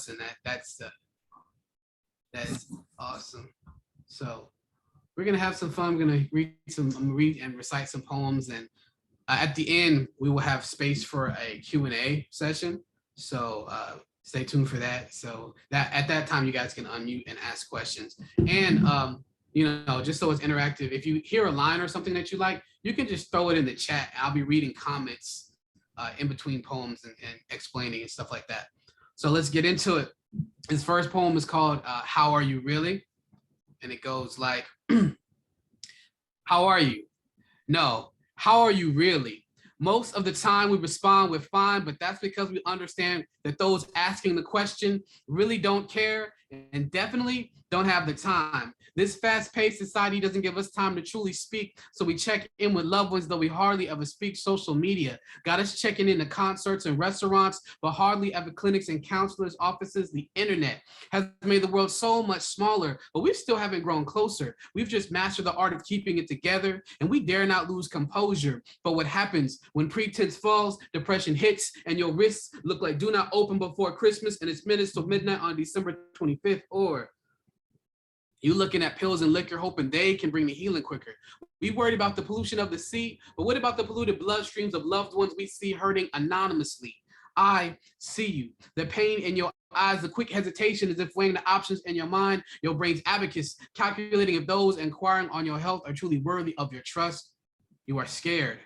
and that is awesome. So we're gonna have some fun. I'm gonna read and recite some poems, and at the end we will have space for a Q&A session. So stay tuned for that. So that at that time you guys can unmute and ask questions. And just so it's interactive, if you hear a line or something that you like, you can just throw it in the chat. I'll be reading comments in between poems and explaining and stuff like that. So let's get into it. His first poem is called How Are You Really? And it goes like, how are you? No, how are you really? Most of the time we respond with fine, but that's because we understand that those asking the question really don't care and definitely don't have the time. This fast-paced society doesn't give us time to truly speak, so we check in with loved ones, though we hardly ever speak. Social media got us checking in to concerts and restaurants, but hardly ever clinics and counselors' offices. The internet has made the world so much smaller, but we still haven't grown closer. We've just mastered the art of keeping it together, and we dare not lose composure. But what happens when pretense falls, depression hits, and your wrists look like do not open before Christmas, and it's minutes till midnight on December 25th, or you looking at pills and liquor, hoping they can bring the healing quicker. We worried about the pollution of the sea, but what about the polluted bloodstreams of loved ones we see hurting anonymously? I see you. The pain in your eyes, the quick hesitation as if weighing the options in your mind, your brain's abacus, calculating if those inquiring on your health are truly worthy of your trust. You are scared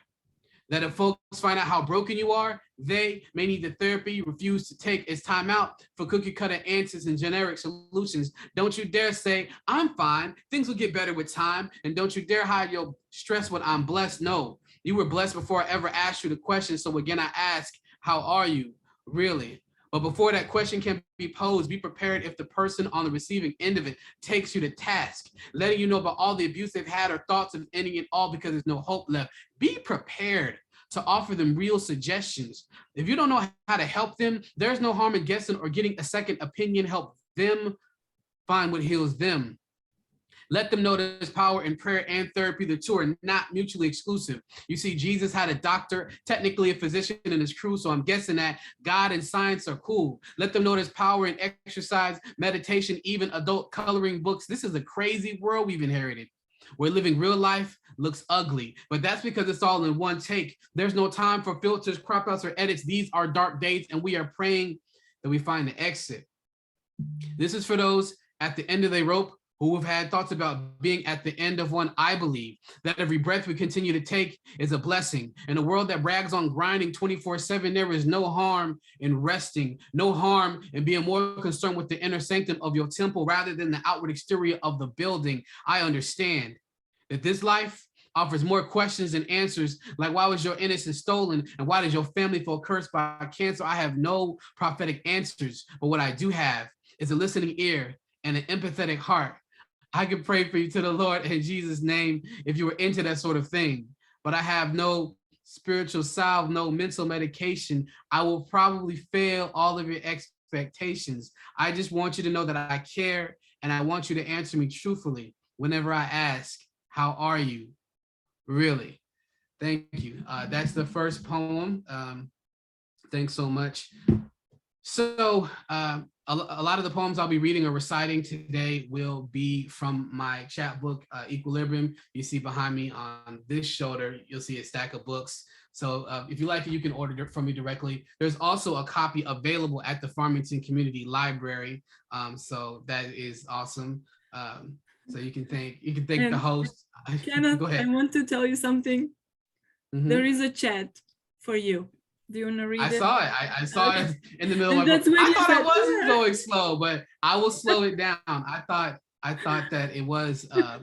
that if folks find out how broken you are, they may need the therapy you refuse to take. It's time out for cookie cutter answers and generic solutions. Don't you dare say, I'm fine, things will get better with time. And don't you dare hide your stress when I'm blessed. No, you were blessed before I ever asked you the question. So again, I ask, how are you really? But before that question can be posed, be prepared if the person on the receiving end of it takes you to task, letting you know about all the abuse they've had or thoughts of ending it all because there's no hope left. Be prepared to offer them real suggestions. If you don't know how to help them, there's no harm in guessing or getting a second opinion. Help them find what heals them. Let them know there's power in prayer and therapy. The two are not mutually exclusive. You see, Jesus had a doctor, technically a physician in his crew, so I'm guessing that God and science are cool. Let them know there's power in exercise, meditation, even adult coloring books. This is a crazy world we've inherited. Where living real life looks ugly, but that's because it's all in one take. There's no time for filters, crop outs, or edits. These are dark days, and we are praying that we find the exit. This is for those at the end of their rope who have had thoughts about being at the end of one. I believe that every breath we continue to take is a blessing. In a world that brags on grinding 24/7, there is no harm in resting, no harm in being more concerned with the inner sanctum of your temple rather than the outward exterior of the building. I understand that this life offers more questions than answers, like why was your innocence stolen and why did your family fall cursed by cancer? I have no prophetic answers, but what I do have is a listening ear and an empathetic heart. I can pray for you to the Lord in Jesus' name if you were into that sort of thing. But I have no spiritual salve, no mental medication. I will probably fail all of your expectations. I just want you to know that I care and I want you to answer me truthfully whenever I ask, how are you? Really? Thank you. That's the first poem. Thanks so much. So a lot of the poems I'll be reading or reciting today will be from my chapbook, Equilibrium. You see behind me on this shoulder, you'll see a stack of books. So if you like it, you can order it from me directly. There's also a copy available at the Farmington Community Library. So that is awesome. So you can thank the host. Kenneth, Go I ahead. want to tell you something. There is a chat for you. Do you want to read I it? saw it. I saw Okay. it in the middle of And my book. that's when I you thought I said, was going slow, but I will slow it down. I thought that it was I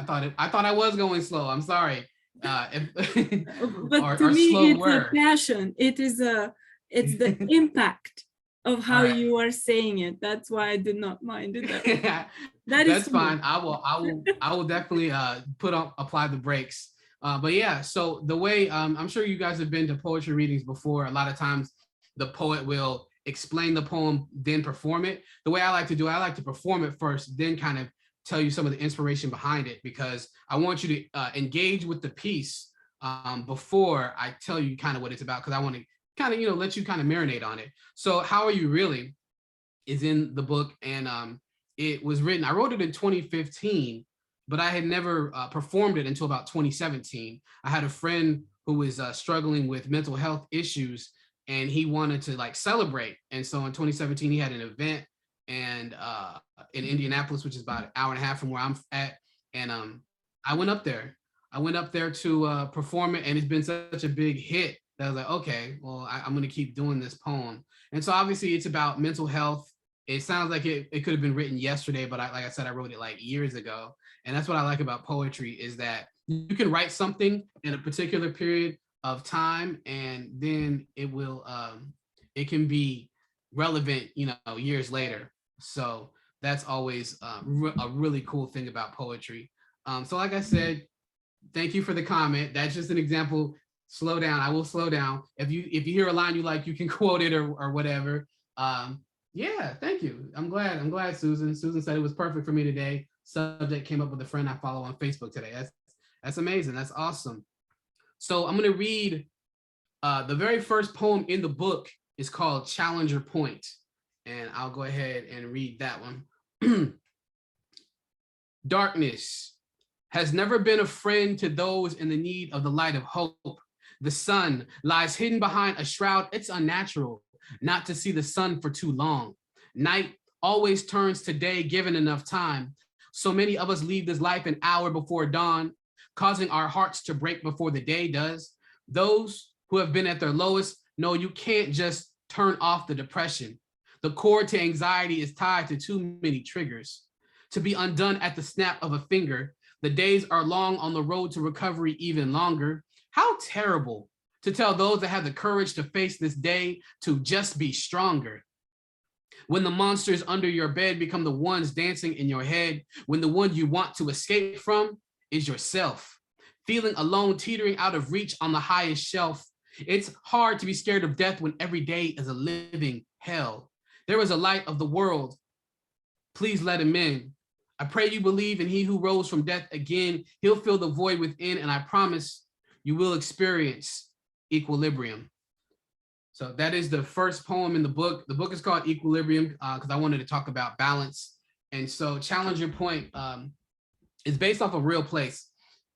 thought I was going slow. I'm sorry. but to or me, it's a slower. passion. It's the impact of All how right. you are saying it. That's why I did not mind it. That is That's for me. fine. I will definitely apply the brakes. But yeah, so the way I'm sure you guys have been to poetry readings before. A lot of times the poet will explain the poem, then perform it. The way I like to do it, I like to perform it first, then kind of tell you some of the inspiration behind it because I want you to engage with the piece before I tell you kind of what it's about because I want to kind of let you kind of marinate on it. So how are you really? is in the book, and it was written. I wrote it in 2015, but I had never performed it until about 2017. I had a friend who was struggling with mental health issues, and he wanted to like celebrate. And so in 2017, he had an event and in Indianapolis, which is about an hour and a half from where I'm at, and I went up there. I went up there to perform it, and it's been such a big hit that I was like, okay, well, I'm going to keep doing this poem. And so obviously, it's about mental health. It sounds like it could have been written yesterday, but like I said, I wrote it like years ago. And that's what I like about poetry is that you can write something in a particular period of time, and then it can be relevant, years later. So that's always a really cool thing about poetry. So like I said, thank you for the comment. That's just an example. Slow down. I will slow down. If you hear a line you like, you can quote it or whatever. Yeah, thank you. I'm glad, Susan. Susan said it was perfect for me today. Subject came up with a friend I follow on Facebook today. That's amazing. That's awesome. So I'm gonna read the very first poem in the book is called Challenger Point. And I'll go ahead and read that one. Darkness has never been a friend to those in the need of the light of hope. The sun lies hidden behind a shroud. It's unnatural not to see the sun for too long. Night always turns to day given enough time. So many of us leave this life an hour before dawn, causing our hearts to break before the day does. Those who have been at their lowest know you can't just turn off the depression. The cord to anxiety is tied to too many triggers. To be undone at the snap of a finger, the days are long on the road to recovery, even longer. How terrible to tell those that have the courage to face this day to just be stronger. When the monsters under your bed become the ones dancing in your head, when the one you want to escape from is yourself. Feeling alone, teetering out of reach on the highest shelf. It's hard to be scared of death when every day is a living hell. There is a light of the world. Please let him in. I pray you believe in he who rose from death again. He'll fill the void within, and I promise you will experience equilibrium. So that is the first poem in the book. The book is called Equilibrium because I wanted to talk about balance. And so Challenger Point is based off a real place.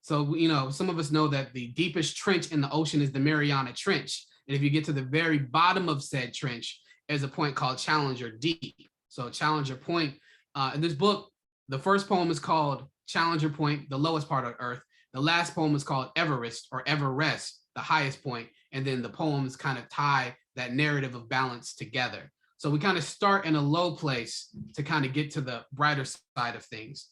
So, some of us know that the deepest trench in the ocean is the Mariana Trench. And if you get to the very bottom of said trench, there's a point called Challenger Deep. So Challenger Point. In this book, the first poem is called Challenger Point, the lowest part of Earth. The last poem is called Everest or Everest, the highest point. And then the poems kind of tie that narrative of balance together. So we kind of start in a low place to kind of get to the brighter side of things.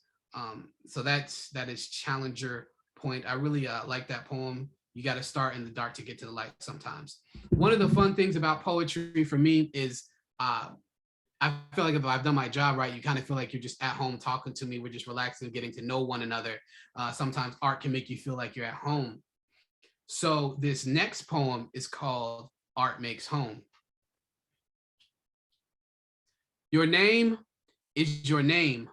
So that is Challenger Point. I really like that poem. You got to start in the dark to get to the light sometimes. One of the fun things about poetry for me is I feel like if I've done my job right, you kind of feel like you're just at home talking to me. We're just relaxing, getting to know one another. Sometimes art can make you feel like you're at home. So this next poem is called Art Makes Home. Your name is your name.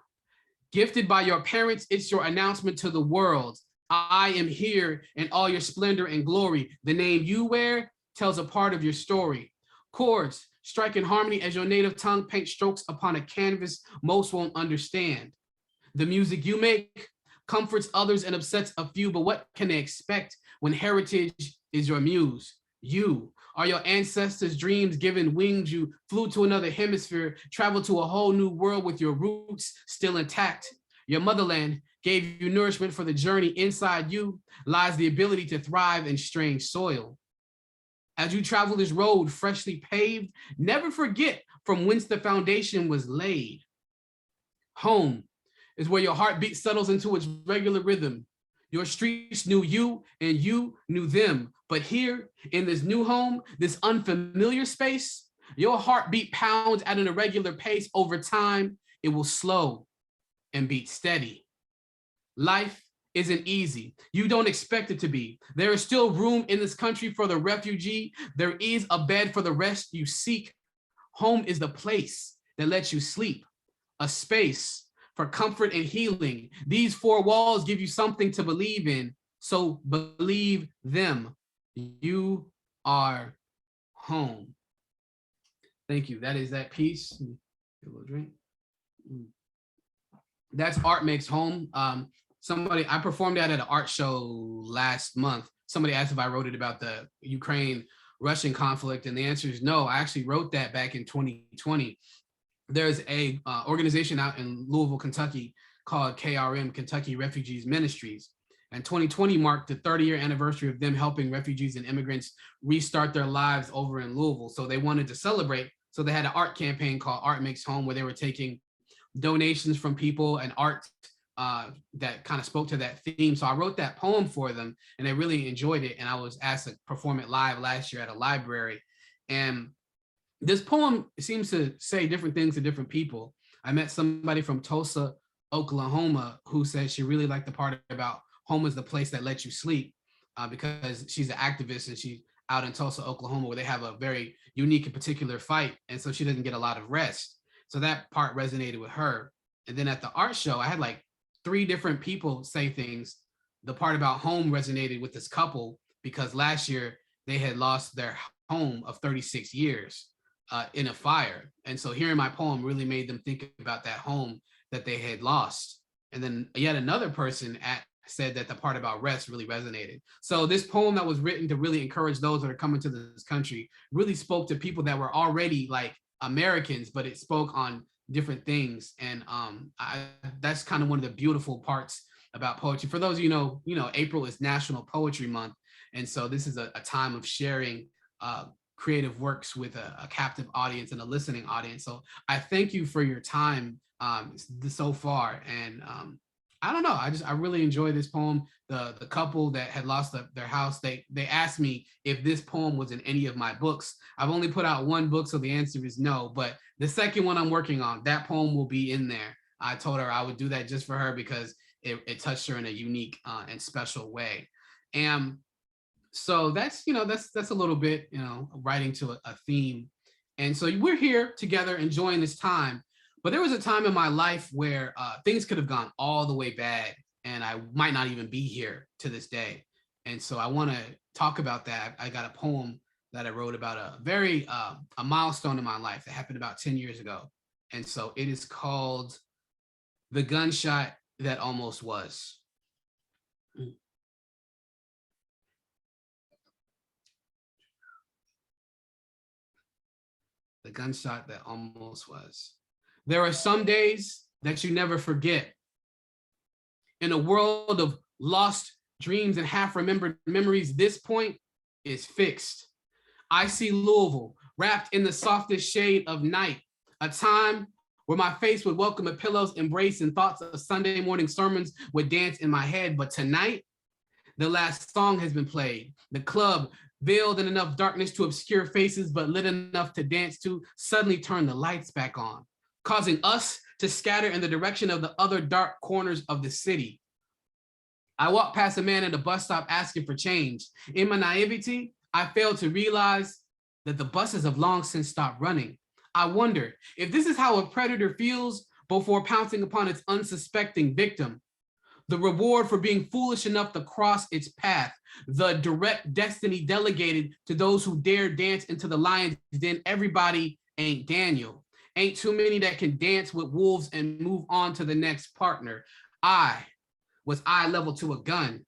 Gifted by your parents, it's your announcement to the world. I am here in all your splendor and glory. The name you wear tells a part of your story. Chords strike in harmony as your native tongue paints strokes upon a canvas most won't understand. The music you make comforts others and upsets a few, but what can they expect when heritage is your muse? You are your ancestors' dreams given wings. You flew to another hemisphere, traveled to a whole new world with your roots still intact. Your motherland gave you nourishment for the journey. Inside you lies the ability to thrive in strange soil. As you travel this road freshly paved, never forget from whence the foundation was laid. Home is where your heartbeat settles into its regular rhythm. Your streets knew you and you knew them. But here in this new home, this unfamiliar space, your heartbeat pounds at an irregular pace. Over time, it will slow and beat steady. Life isn't easy. You don't expect it to be. There is still room in this country for the refugee. There is a bed for the rest you seek. Home is the place that lets you sleep, a space for comfort and healing. These four walls give you something to believe in, so believe them. You are home. Thank you. That is that piece. Get a little drink. That's Art Makes Home. I performed that at an art show last month. Somebody asked if I wrote it about the Ukraine-Russian conflict, and the answer is no. I actually wrote that back in 2020. There's a organization out in Louisville, Kentucky called KRM, Kentucky Refugees Ministries. And 2020 marked the 30-year anniversary of them helping refugees and immigrants restart their lives over in Louisville. So they wanted to celebrate. So they had an art campaign called Art Makes Home, where they were taking donations from people and art that kind of spoke to that theme. So I wrote that poem for them, and they really enjoyed it. And I was asked to perform it live last year at a library. And this poem seems to say different things to different people. I met somebody from Tulsa, Oklahoma, who said she really liked the part about home is the place that lets you sleep, because she's an activist and she's out in Tulsa, Oklahoma, where they have a very unique and particular fight. And so she doesn't get a lot of rest. So that part resonated with her. And then at the art show, I had like 3 different people say things. The part about home resonated with this couple because last year they had lost their home of 36 years in a fire. And so hearing my poem really made them think about that home that they had lost. And then yet another person said that the part about rest really resonated. So this poem that was written to really encourage those that are coming to this country really spoke to people that were already like Americans, but it spoke on different things. And that's kind of one of the beautiful parts about poetry. For those of you know, April is National Poetry Month. And so this is a time of sharing creative works with a captive audience and a listening audience. So I thank you for your time so far. And I don't know, I really enjoy this poem. The couple that had lost their house, they asked me if this poem was in any of my books. I've only put out 1 book, so the answer is no, but the second one I'm working on, that poem will be in there. I told her I would do that just for her because it touched her in a unique and special way. And so that's a little bit, writing to a theme. And so we're here together enjoying this time. But there was a time in my life where things could have gone all the way bad and I might not even be here to this day. And so I want to talk about that. I got a poem that I wrote about a milestone in my life that happened about 10 years ago. And so it is called The Gunshot That Almost Was. The gunshot that almost was. There are some days that you never forget. In a world of lost dreams and half-remembered memories, this point is fixed. I see Louisville wrapped in the softest shade of night, a time where my face would welcome a pillow's embrace and thoughts of Sunday morning sermons would dance in my head. But tonight, the last song has been played. The club, veiled in enough darkness to obscure faces, but lit enough to dance to, suddenly turned the lights back on, causing us to scatter in the direction of the other dark corners of the city. I walked past a man at a bus stop asking for change. In my naivety, I failed to realize that the buses have long since stopped running. I wonder if this is how a predator feels before pouncing upon its unsuspecting victim. The reward for being foolish enough to cross its path, the direct destiny delegated to those who dare dance into the lion's den. Everybody ain't Daniel. Ain't too many that can dance with wolves and move on to the next partner. I was eye level to a gun,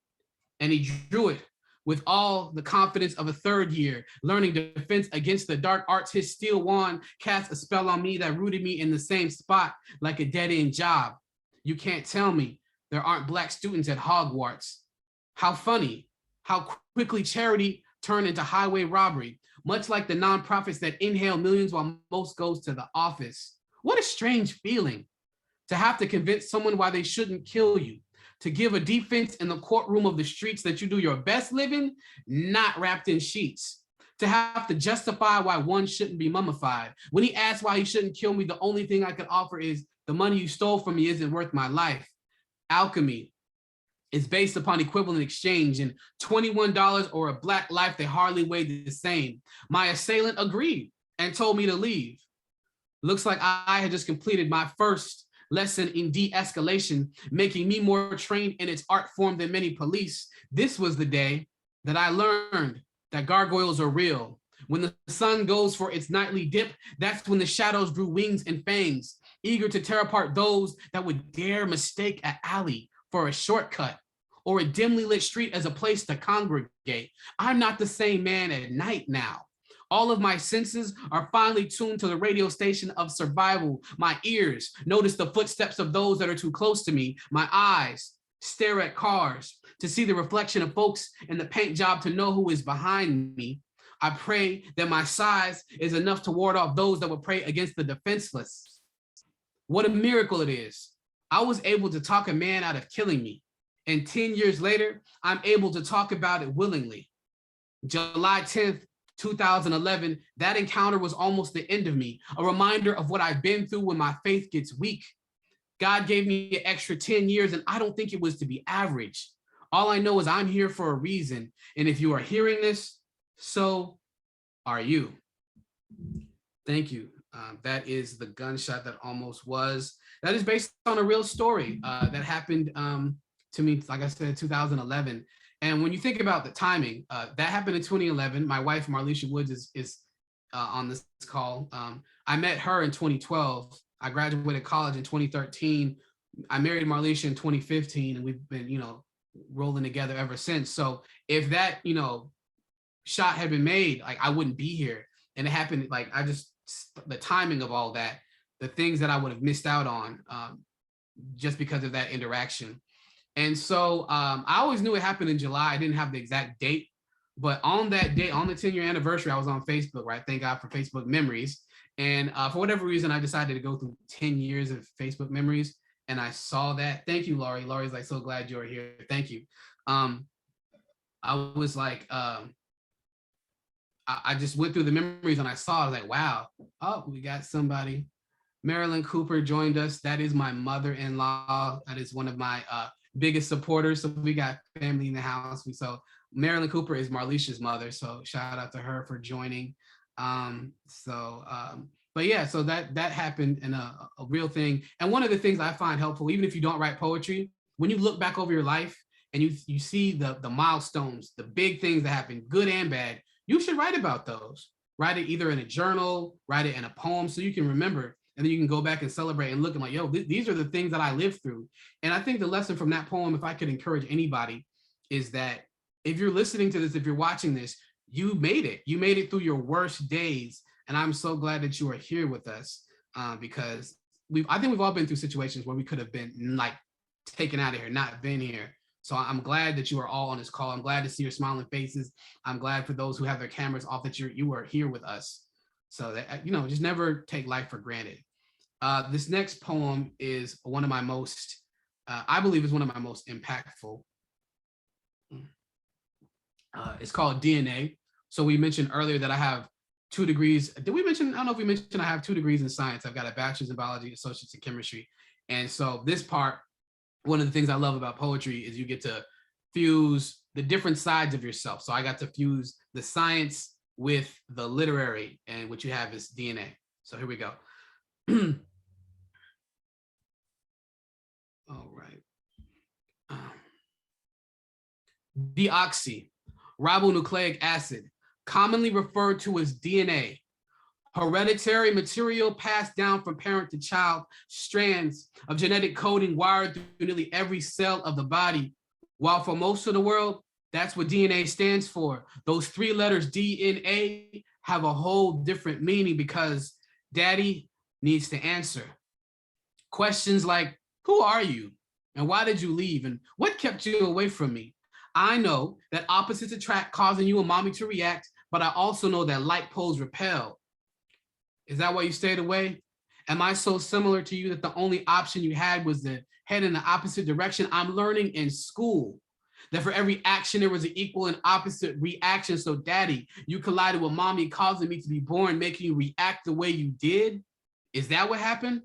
and he drew it with all the confidence of a third year, learning defense against the dark arts. His steel wand cast a spell on me that rooted me in the same spot like a dead-end job. You can't tell me there aren't Black students at Hogwarts. How funny, how quickly charity turned into highway robbery, much like the nonprofits that inhale millions while most goes to the office. What a strange feeling to have to convince someone why they shouldn't kill you, to give a defense in the courtroom of the streets that you do your best living, not wrapped in sheets, to have to justify why one shouldn't be mummified. When he asked why he shouldn't kill me, the only thing I could offer is the money you stole from me isn't worth my life. Alchemy is based upon equivalent exchange, and $21 or a Black life, they hardly weighed the same. My assailant agreed and told me to leave. Looks like I had just completed my first lesson in de-escalation, making me more trained in its art form than many police. This was the day that I learned that gargoyles are real. When the sun goes for its nightly dip, that's when the shadows grew wings and fangs, eager to tear apart those that would dare mistake an alley for a shortcut or a dimly lit street as a place to congregate. I'm not the same man at night now. All of my senses are finally tuned to the radio station of survival. My ears notice the footsteps of those that are too close to me. My eyes stare at cars to see the reflection of folks in the paint job to know who is behind me. I pray that my size is enough to ward off those that would pray against the defenseless. What a miracle it is. I was able to talk a man out of killing me. And 10 years later, I'm able to talk about it willingly. July 10th, 2011, that encounter was almost the end of me, a reminder of what I've been through when my faith gets weak. God gave me an extra 10 years, and I don't think it was to be average. All I know is I'm here for a reason. And if you are hearing this, so are you. Thank you. That is the gunshot that almost was. That is based on a real story that happened to me, like I said, 2011. And when you think about the timing, that happened in 2011. My wife, Marlisha Woods, is on this call. I met her in 2012. I graduated college in 2013. I married Marlisha in 2015, and we've been, rolling together ever since. So if that, shot had been made, like I wouldn't be here. And it happened, like the timing of all that, the things that I would have missed out on just because of that interaction. And so I always knew it happened in July. I didn't have the exact date, but on that day, on the 10-year anniversary, I was on Facebook, right? Thank God for Facebook memories. And for whatever reason, I decided to go through 10 years of Facebook memories. And I saw that. Thank you, Laurie. Laurie's like, so glad you're here. Thank you. I was like, I just went through the memories and I saw, I was like, wow, oh, we got somebody. Marilyn Cooper joined us. That is my mother-in-law. That is one of my biggest supporters. So we got family in the house. So Marilyn Cooper is Marlisha's mother. So shout out to her for joining. But yeah, so that happened in a real thing. And one of the things I find helpful, even if you don't write poetry, when you look back over your life and you see the milestones, the big things that happen, good and bad, you should write about those. Write it either in a journal, write it in a poem so you can remember. And then you can go back and celebrate and look and like, yo, these are the things that I lived through. And I think the lesson from that poem, if I could encourage anybody, is that if you're listening to this, if you're watching this, you made it. You made it through your worst days. And I'm so glad that you are here with us because I think we've all been through situations where we could have been like taken out of here, not been here. So I'm glad that you are all on this call. I'm glad to see your smiling faces. I'm glad for those who have their cameras off that you are here with us. So that, just never take life for granted. This next poem is one of my most, I believe is one of my most impactful. It's called DNA. So we mentioned earlier that I have 2 degrees. Did we mention, I don't know if we mentioned I have 2 degrees in science. I've got a bachelor's in biology, associate's in chemistry. And so this part, one of the things I love about poetry is you get to fuse the different sides of yourself. So I got to fuse the science with the literary, and what you have is DNA. So here we go. All right. Deoxyribonucleic acid, commonly referred to as DNA, hereditary material passed down from parent to child, strands of genetic coding wired through nearly every cell of the body. While for most of the world, that's what DNA stands for. Those 3 letters DNA have a whole different meaning because daddy needs to answer questions like, who are you? And why did you leave? And what kept you away from me? I know that opposites attract, causing you and mommy to react, but I also know that like poles repel. Is that why you stayed away? Am I so similar to you that the only option you had was to head in the opposite direction? I'm learning in school that for every action, there was an equal and opposite reaction. So daddy, you collided with mommy, causing me to be born, making you react the way you did. Is that what happened?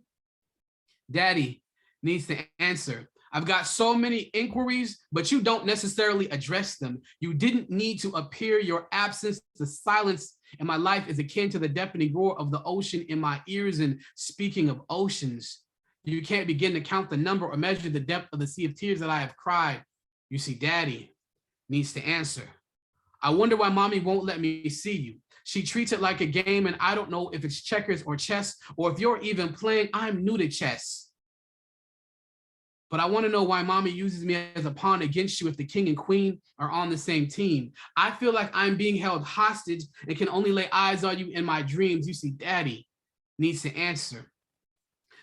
Daddy needs to answer. I've got so many inquiries, but you don't necessarily address them. You didn't need to appear. Your absence, the silence in my life is akin to the deafening roar of the ocean in my ears. And speaking of oceans, you can't begin to count the number or measure the depth of the sea of tears that I have cried. You see, daddy needs to answer. I wonder why mommy won't let me see you. She treats it like a game, and I don't know if it's checkers or chess, or if you're even playing. I'm new to chess. But I want to know why mommy uses me as a pawn against you if the king and queen are on the same team. I feel like I'm being held hostage and can only lay eyes on you in my dreams. You see, daddy needs to answer.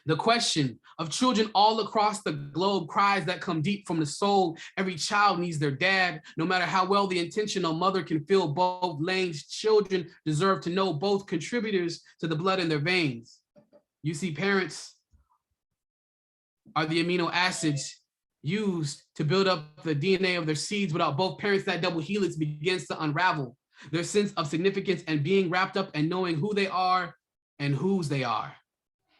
The question of children all across the globe, cries that come deep from the soul. Every child needs their dad. No matter how well the intentional mother can feel both lanes, children deserve to know both contributors to the blood in their veins. You see, parents are the amino acids used to build up the DNA of their seeds. Without both parents, that double helix begins to unravel. Their sense of significance and being wrapped up and knowing who they are and whose they are.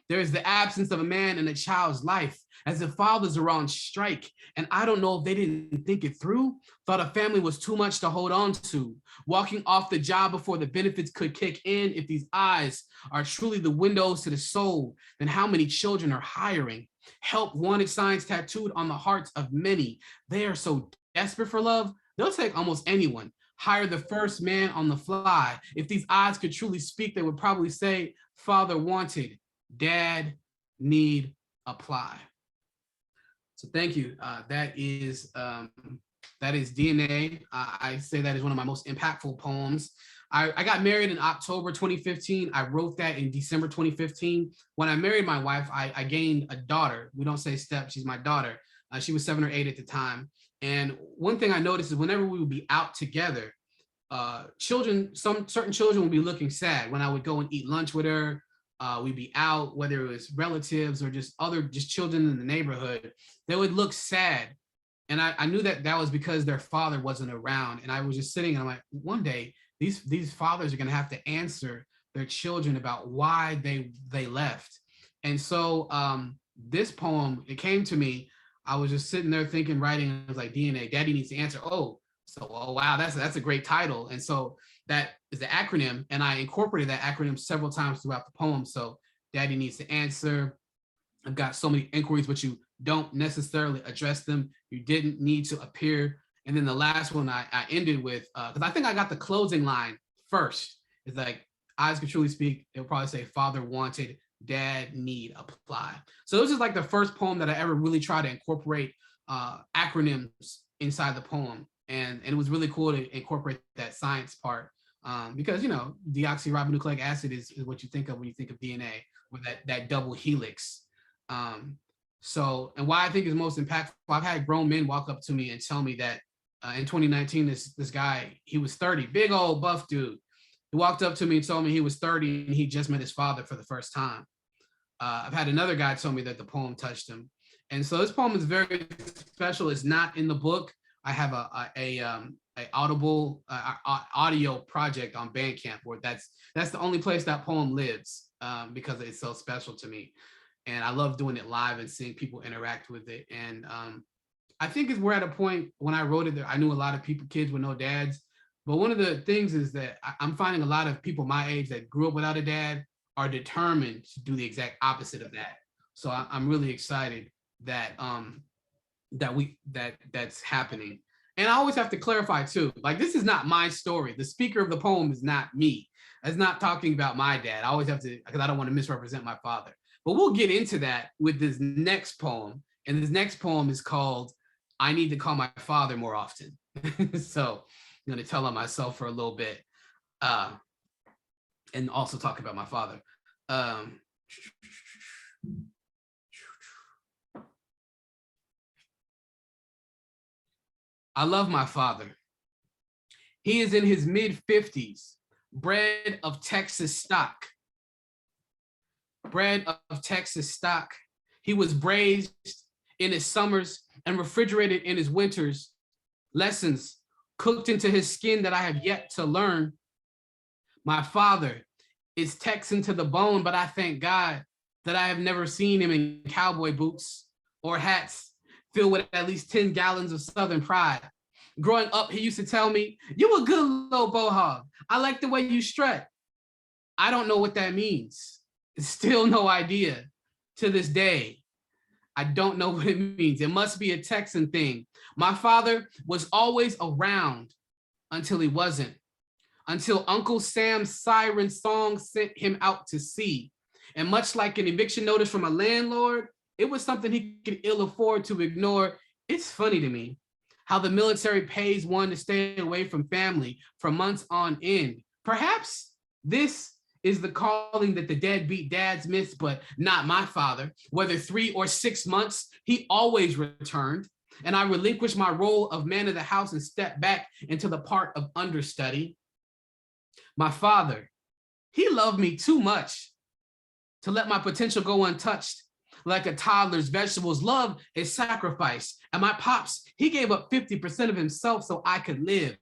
There is the absence of a man in a child's life, as if fathers are on strike. And I don't know if they didn't think it through, thought a family was too much to hold on to, walking off the job before the benefits could kick in. If these eyes are truly the windows to the soul, then how many children are hiring? Help wanted signs tattooed on the hearts of many. They are so desperate for love, they'll take almost anyone. Hire the first man on the fly. If these eyes could truly speak, they would probably say, Father wanted, Dad need, apply. So thank you. That is DNA. I say that is one of my most impactful poems. I got married in October 2015. I wrote that in December 2015. When I married my wife, I gained a daughter. We don't say step, she's my daughter. She was 7 or 8 at the time. And one thing I noticed is whenever we would be out together, certain children would be looking sad. When I would go and eat lunch with her, we'd be out, whether it was relatives or just children in the neighborhood, they would look sad. And I knew that was because their father wasn't around. And I was just sitting and I'm like, one day these fathers are going to have to answer their children about why they left. And so this poem, it came to me. I was just sitting there thinking, writing, and I was like, DNA, Daddy needs to answer. Oh wow, that's a great title. And so that is the acronym, and I incorporated that acronym several times throughout the poem. So Daddy needs to answer. I've got so many inquiries, but you don't necessarily address them. You didn't need to appear. And then the last one I ended with, because I think I got the closing line first. It's like, eyes can truly speak. They'll probably say, Father wanted, Dad need, apply. So it was just like the first poem that I ever really tried to incorporate acronyms inside the poem. And it was really cool to incorporate that science part because, deoxyribonucleic acid is what you think of when you think of DNA, or that double helix. And why I think is most impactful, I've had grown men walk up to me and tell me that in 2019, this guy, he was 30, big old buff dude. He walked up to me and told me he was 30 and he just met his father for the first time. I've had another guy tell me that the poem touched him. And so this poem is very special. It's not in the book. I have a audible audio project on Bandcamp where that's the only place that poem lives because it's so special to me. And I love doing it live and seeing people interact with it. And I think we're at a point when I wrote it that I knew a lot of kids with no dads. But one of the things is that I'm finding a lot of people my age that grew up without a dad are determined to do the exact opposite of that. So I'm really excited that that's happening. And I always have to clarify too, like, this is not my story. The speaker of the poem is not me. It's not talking about my dad. I always have to, because I don't want to misrepresent my father. But we'll get into that with this next poem. And this next poem is called, I Need to Call My Father More Often. So I'm going to tell on myself for a little bit and also talk about my father. I love my father. He is in his mid-50s, bred of Texas stock. Bred of Texas stock. He was braised in his summers and refrigerated in his winters. Lessons cooked into his skin that I have yet to learn. My father is Texan to the bone, but I thank God that I have never seen him in cowboy boots or hats filled with at least 10 gallons of Southern pride. Growing up, he used to tell me, "You a good little bohog. I like the way you strut." I don't know what that means. Still no idea to this day. I don't know what it means. It must be a Texan thing. My father was always around until he wasn't, until Uncle Sam's siren song sent him out to sea. And much like an eviction notice from a landlord, it was something he could ill afford to ignore. It's funny to me how the military pays one to stay away from family for months on end. Perhaps this is the calling that the deadbeat dads miss, but not my father. Whether 3 or 6 months, he always returned. And I relinquished my role of man of the house and stepped back into the part of understudy. My father, he loved me too much to let my potential go untouched. Like a toddler's vegetables, love is sacrifice. And my pops, he gave up 50% of himself so I could live.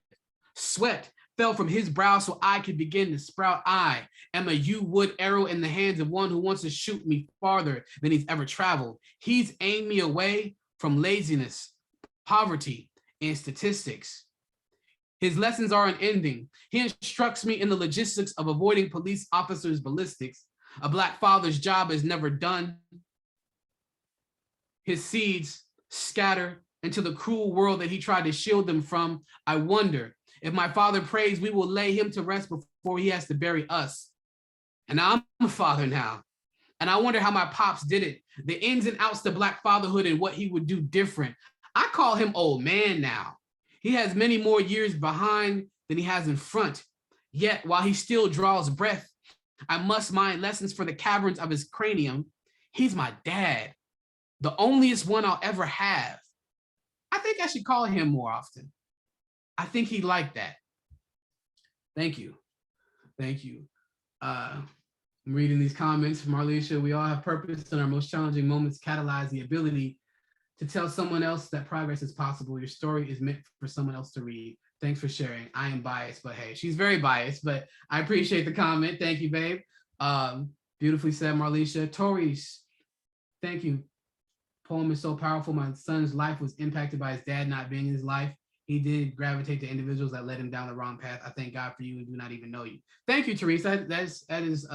Sweat fell from his brow so I could begin to sprout. I am a U-wood arrow in the hands of one who wants to shoot me farther than he's ever traveled. He's aimed me away from laziness, poverty, and statistics. His lessons are unending. He instructs me in the logistics of avoiding police officers' ballistics. A Black father's job is never done. His seeds scatter into the cruel world that he tried to shield them from. I wonder if my father prays, we will lay him to rest before he has to bury us. And I'm a father now. And I wonder how my pops did it. The ins and outs to Black fatherhood and what he would do different. I call him old man now. He has many more years behind than he has in front. Yet while he still draws breath, I must mine lessons for the caverns of his cranium. He's my dad, the onlyest one I'll ever have. I think I should call him more often. I think he'd like that. Thank you. Thank you. I'm reading these comments from Marlisha. We all have purpose, and our most challenging moments catalyze the ability to tell someone else that progress is possible. Your story is meant for someone else to read. Thanks for sharing. I am biased, but hey, she's very biased, but I appreciate the comment. Thank you, babe. Beautifully said, Marlisha. Tori's, thank you. Poem is so powerful. My son's life was impacted by his dad not being in his life. He did gravitate to individuals that led him down the wrong path. I thank God for you and do not even know you. Thank you, Teresa. That is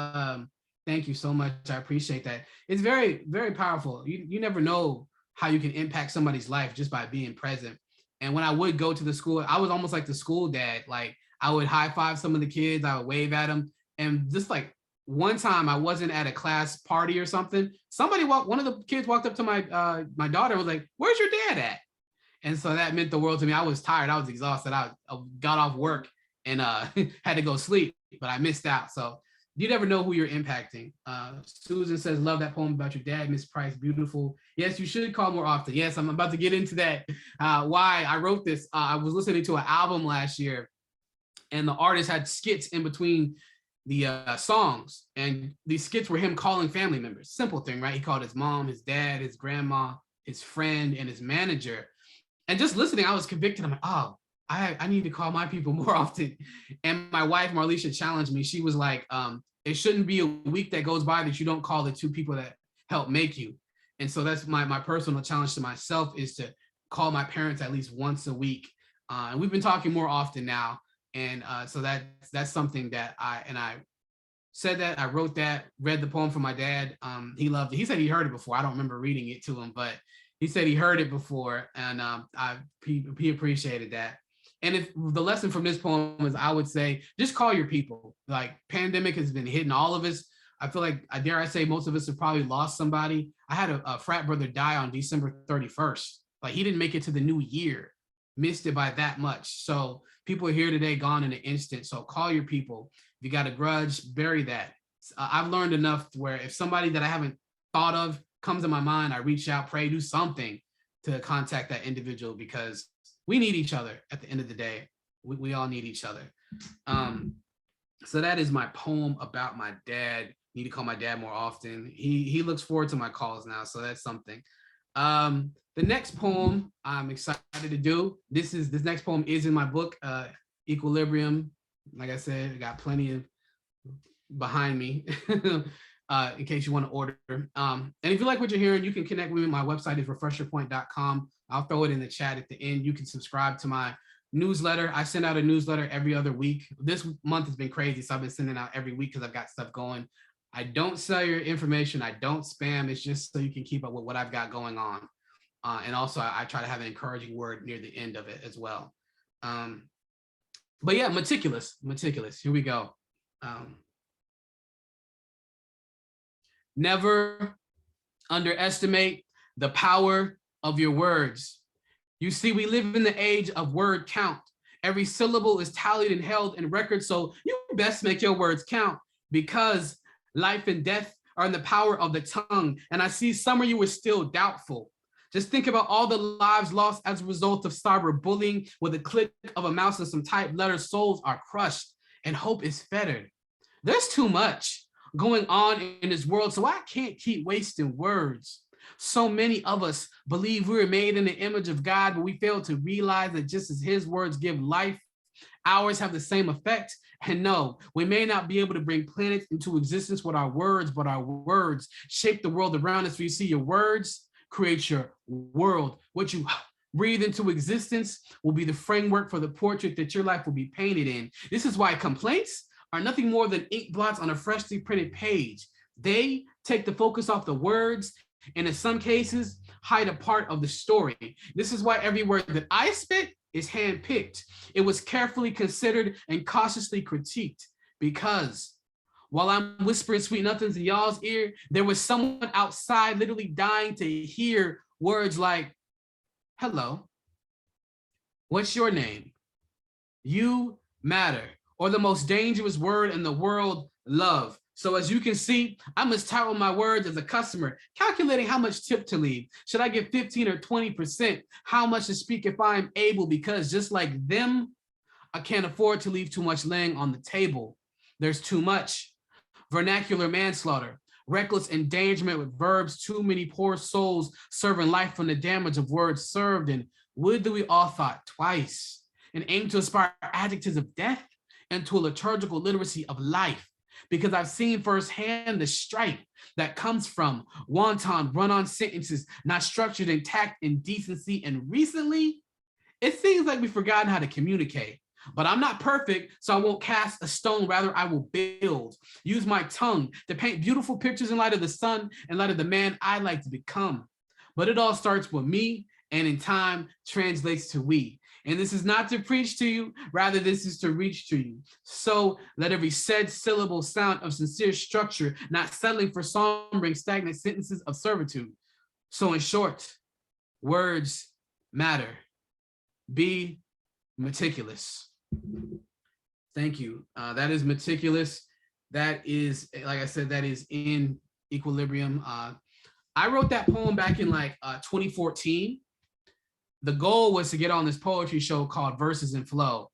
thank you so much. I appreciate that. It's very, very powerful. You never know how you can impact somebody's life just by being present. And when I would go to the school, I was almost like the school dad. Like I would high five some of the kids, I would wave at them. And just like one time I wasn't at a class party or something. One of the kids walked up to my daughter and was like, "Where's your dad at?" And so that meant the world to me. I was tired. I was exhausted. I got off work and had to go sleep, but I missed out. So you never know who you're impacting. Susan says, love that poem about your dad, Miss Price, beautiful. Yes, you should call more often. Yes, I'm about to get into that. Why I wrote this. I was listening to an album last year and the artist had skits in between the songs. And these skits were him calling family members. Simple thing, right? He called his mom, his dad, his grandma, his friend, and his manager. And just listening, I was convicted. I'm like, oh, I need to call my people more often. And my wife, Marlisha, challenged me. She was like, it shouldn't be a week that goes by that you don't call the two people that help make you. And so that's my personal challenge to myself is to call my parents at least once a week. And we've been talking more often now. And so that's something that I said that, I wrote that, read the poem from my dad. He loved it. He said he heard it before. I don't remember reading it to him, but he said he heard it before, and he appreciated that. And if the lesson from this poem is, I would say, just call your people. Like pandemic has been hitting all of us. I feel like, dare I say, most of us have probably lost somebody. I had a frat brother die on December 31st. Like he didn't make it to the new year, missed it by that much. So people are here today, gone in an instant. So call your people. If you got a grudge, bury that. I've learned enough where if somebody that I haven't thought of comes to my mind, I reach out, pray, do something to contact that individual because we need each other at the end of the day. We all need each other. So that is my poem about my dad. Need to call my dad more often. He looks forward to my calls now, so that's something. The next poem I'm excited to do. This next poem is in my book, Equilibrium. Like I said, I got plenty of behind me. In case you want to order. And if you like what you're hearing, you can connect with me. My website is refresherpoint.com. I'll throw it in the chat at the end. You can subscribe to my newsletter. I send out a newsletter every other week. This month has been crazy, so I've been sending out every week because I've got stuff going. I don't sell your information. I don't spam. It's just so you can keep up with what I've got going on. And also, I try to have an encouraging word near the end of it as well. But yeah, meticulous. Here we go. Um, Never underestimate the power of your words. You see, we live in the age of word count. Every syllable is tallied and held in record, so you best make your words count because life and death are in the power of the tongue. And I see some of you are still doubtful. Just think about all the lives lost as a result of cyberbullying. With a click of a mouse and some typed letters, souls are crushed and hope is fettered. There's too much going on in this world, so I can't keep wasting words. So many of us believe we were made in the image of God, but we fail to realize that just as his words give life, ours have the same effect. And no, we may not be able to bring planets into existence with our words, but our words shape the world around us. So you see, your words create your world. What you breathe into existence will be the framework for the portrait that your life will be painted in. This is why complaints are nothing more than ink blots on a freshly printed page. They take the focus off the words and in some cases hide a part of the story. This is why every word that I spit is handpicked. It was carefully considered and cautiously critiqued because while I'm whispering sweet nothings in y'all's ear, there was someone outside literally dying to hear words like, hello, what's your name? You matter. Or the most dangerous word in the world, love. So as you can see, I must title my words as a customer, calculating how much tip to leave. Should I give 15 or 20%? How much to speak if I'm able? Because just like them, I can't afford to leave too much laying on the table. There's too much. Vernacular manslaughter, reckless endangerment with verbs, too many poor souls serving life from the damage of words served. And would that we all thought twice and aim to aspire adjectives of death into a liturgical literacy of life, because I've seen firsthand the strife that comes from wanton run-on sentences, not structured in tact and decency. And recently, it seems like we've forgotten how to communicate. But I'm not perfect, so I won't cast a stone. Rather, I will build. Use my tongue to paint beautiful pictures in light of the sun and light of the man I like to become. But it all starts with me, and in time translates to we. And this is not to preach to you, rather this is to reach to you. So let every said syllable sound of sincere structure, not settling for sombering stagnant sentences of servitude. So in short, words matter. Be meticulous. Thank you. That is meticulous. That is, like I said, that is in equilibrium. I wrote that poem back in like 2014. The goal was to get on this poetry show called Verses and Flow.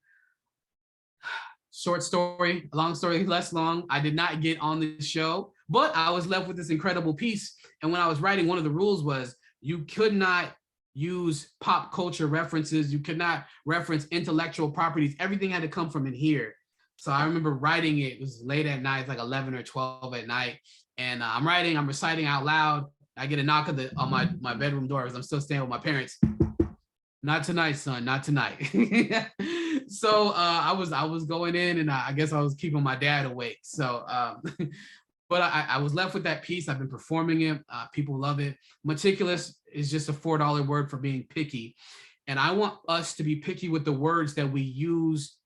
Short story, long story, less long. I did not get on this show, but I was left with this incredible piece. And when I was writing, one of the rules was you could not use pop culture references. You could not reference intellectual properties. Everything had to come from in here. So I remember writing it. It was late at night, like 11 or 12 at night. And I'm reciting out loud. I get a knock on my bedroom door because I'm still staying with my parents. Not tonight, son. Not tonight. So I was going in, and I guess I was keeping my dad awake. So, but I was left with that piece. I've been performing it. People love it. Meticulous is just a $4 word for being picky, and I want us to be picky with the words that we use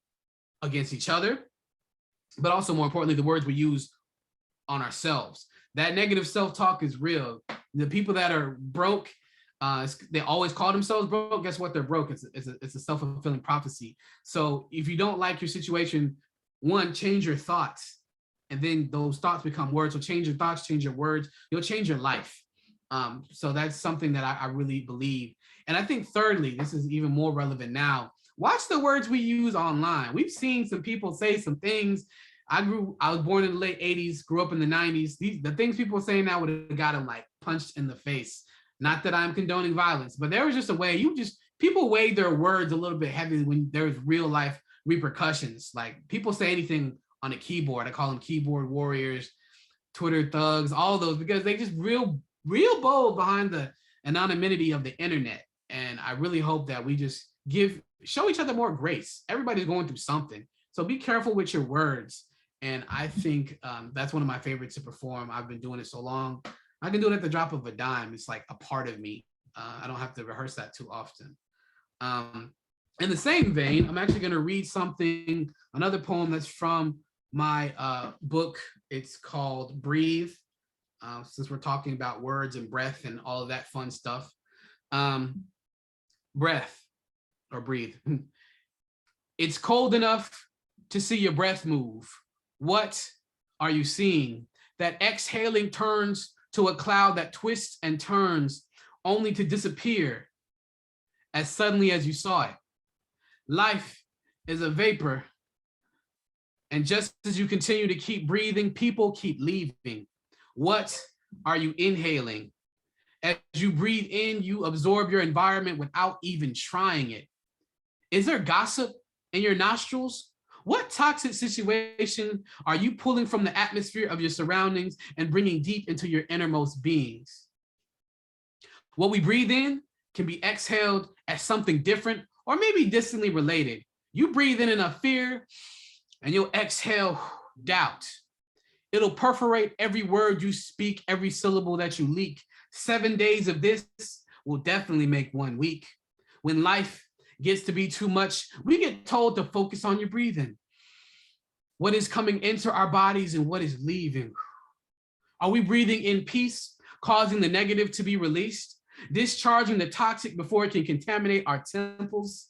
against each other, but also more importantly, the words we use on ourselves. That negative self-talk is real. The people that are broke, they always call themselves broke. Guess what? They're broke. It's a self-fulfilling prophecy. So if you don't like your situation, one, change your thoughts, and then those thoughts become words. So change your thoughts, change your words. You'll change your life. So that's something that I really believe. And I think thirdly, this is even more relevant now. Watch the words we use online. We've seen some people say some things. I was born in the late 80s, grew up in the 90s. The things people say now would have got them like punched in the face. Not that I'm condoning violence, but there was just a way people weigh their words a little bit heavy when there's real life repercussions. Like people say anything on a keyboard. I call them keyboard warriors, Twitter thugs, all those, because they just real bold behind the anonymity of the internet. And I really hope that we just show each other more grace. Everybody's going through something. So be careful with your words. And I think that's one of my favorites to perform. I've been doing it so long. I can do it at the drop of a dime. It's like a part of me. I don't have to rehearse that too often. In the same vein, I'm actually going to read something, another poem that's from my book. It's called Breathe, since we're talking about words and breath and all of that fun stuff. Um, breath or breathe. It's cold enough to see your breath move. What are you seeing? That exhaling turns to a cloud that twists and turns only to disappear as suddenly as you saw it. Life is a vapor, and just as you continue to keep breathing, people keep leaving. What are you inhaling? As you breathe in, you absorb your environment without even trying it. Is there gossip in your nostrils? What toxic situation are you pulling from the atmosphere of your surroundings and bringing deep into your innermost beings? What we breathe in can be exhaled as something different or maybe distantly related. You breathe in enough fear and you'll exhale doubt. It'll perforate every word you speak, every syllable that you leak. 7 days of this will definitely make 1 week. When life gets to be too much, we get told to focus on your breathing. What is coming into our bodies and what is leaving? Are we breathing in peace, causing the negative to be released, discharging the toxic before it can contaminate our temples?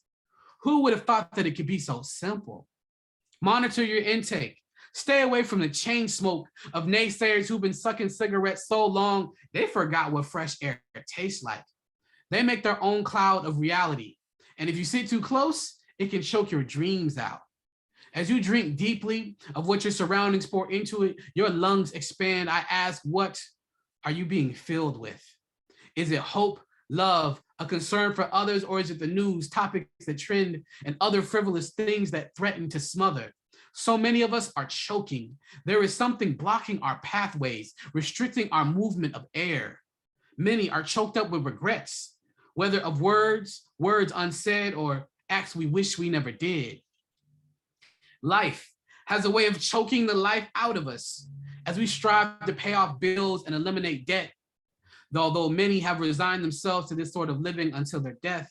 Who would have thought that it could be so simple? Monitor your intake. Stay away from the chain smoke of naysayers who've been sucking cigarettes so long, they forgot what fresh air tastes like. They make their own cloud of reality. And if you sit too close, it can choke your dreams out. As you drink deeply of what your surroundings pour into it, your lungs expand. I ask, what are you being filled with? Is it hope, love, a concern for others, or is it the news, topics that trend, and other frivolous things that threaten to smother? So many of us are choking. There is something blocking our pathways, restricting our movement of air. Many are choked up with regrets, whether of words unsaid, or acts we wish we never did. Life has a way of choking the life out of us as we strive to pay off bills and eliminate debt, although many have resigned themselves to this sort of living until their death.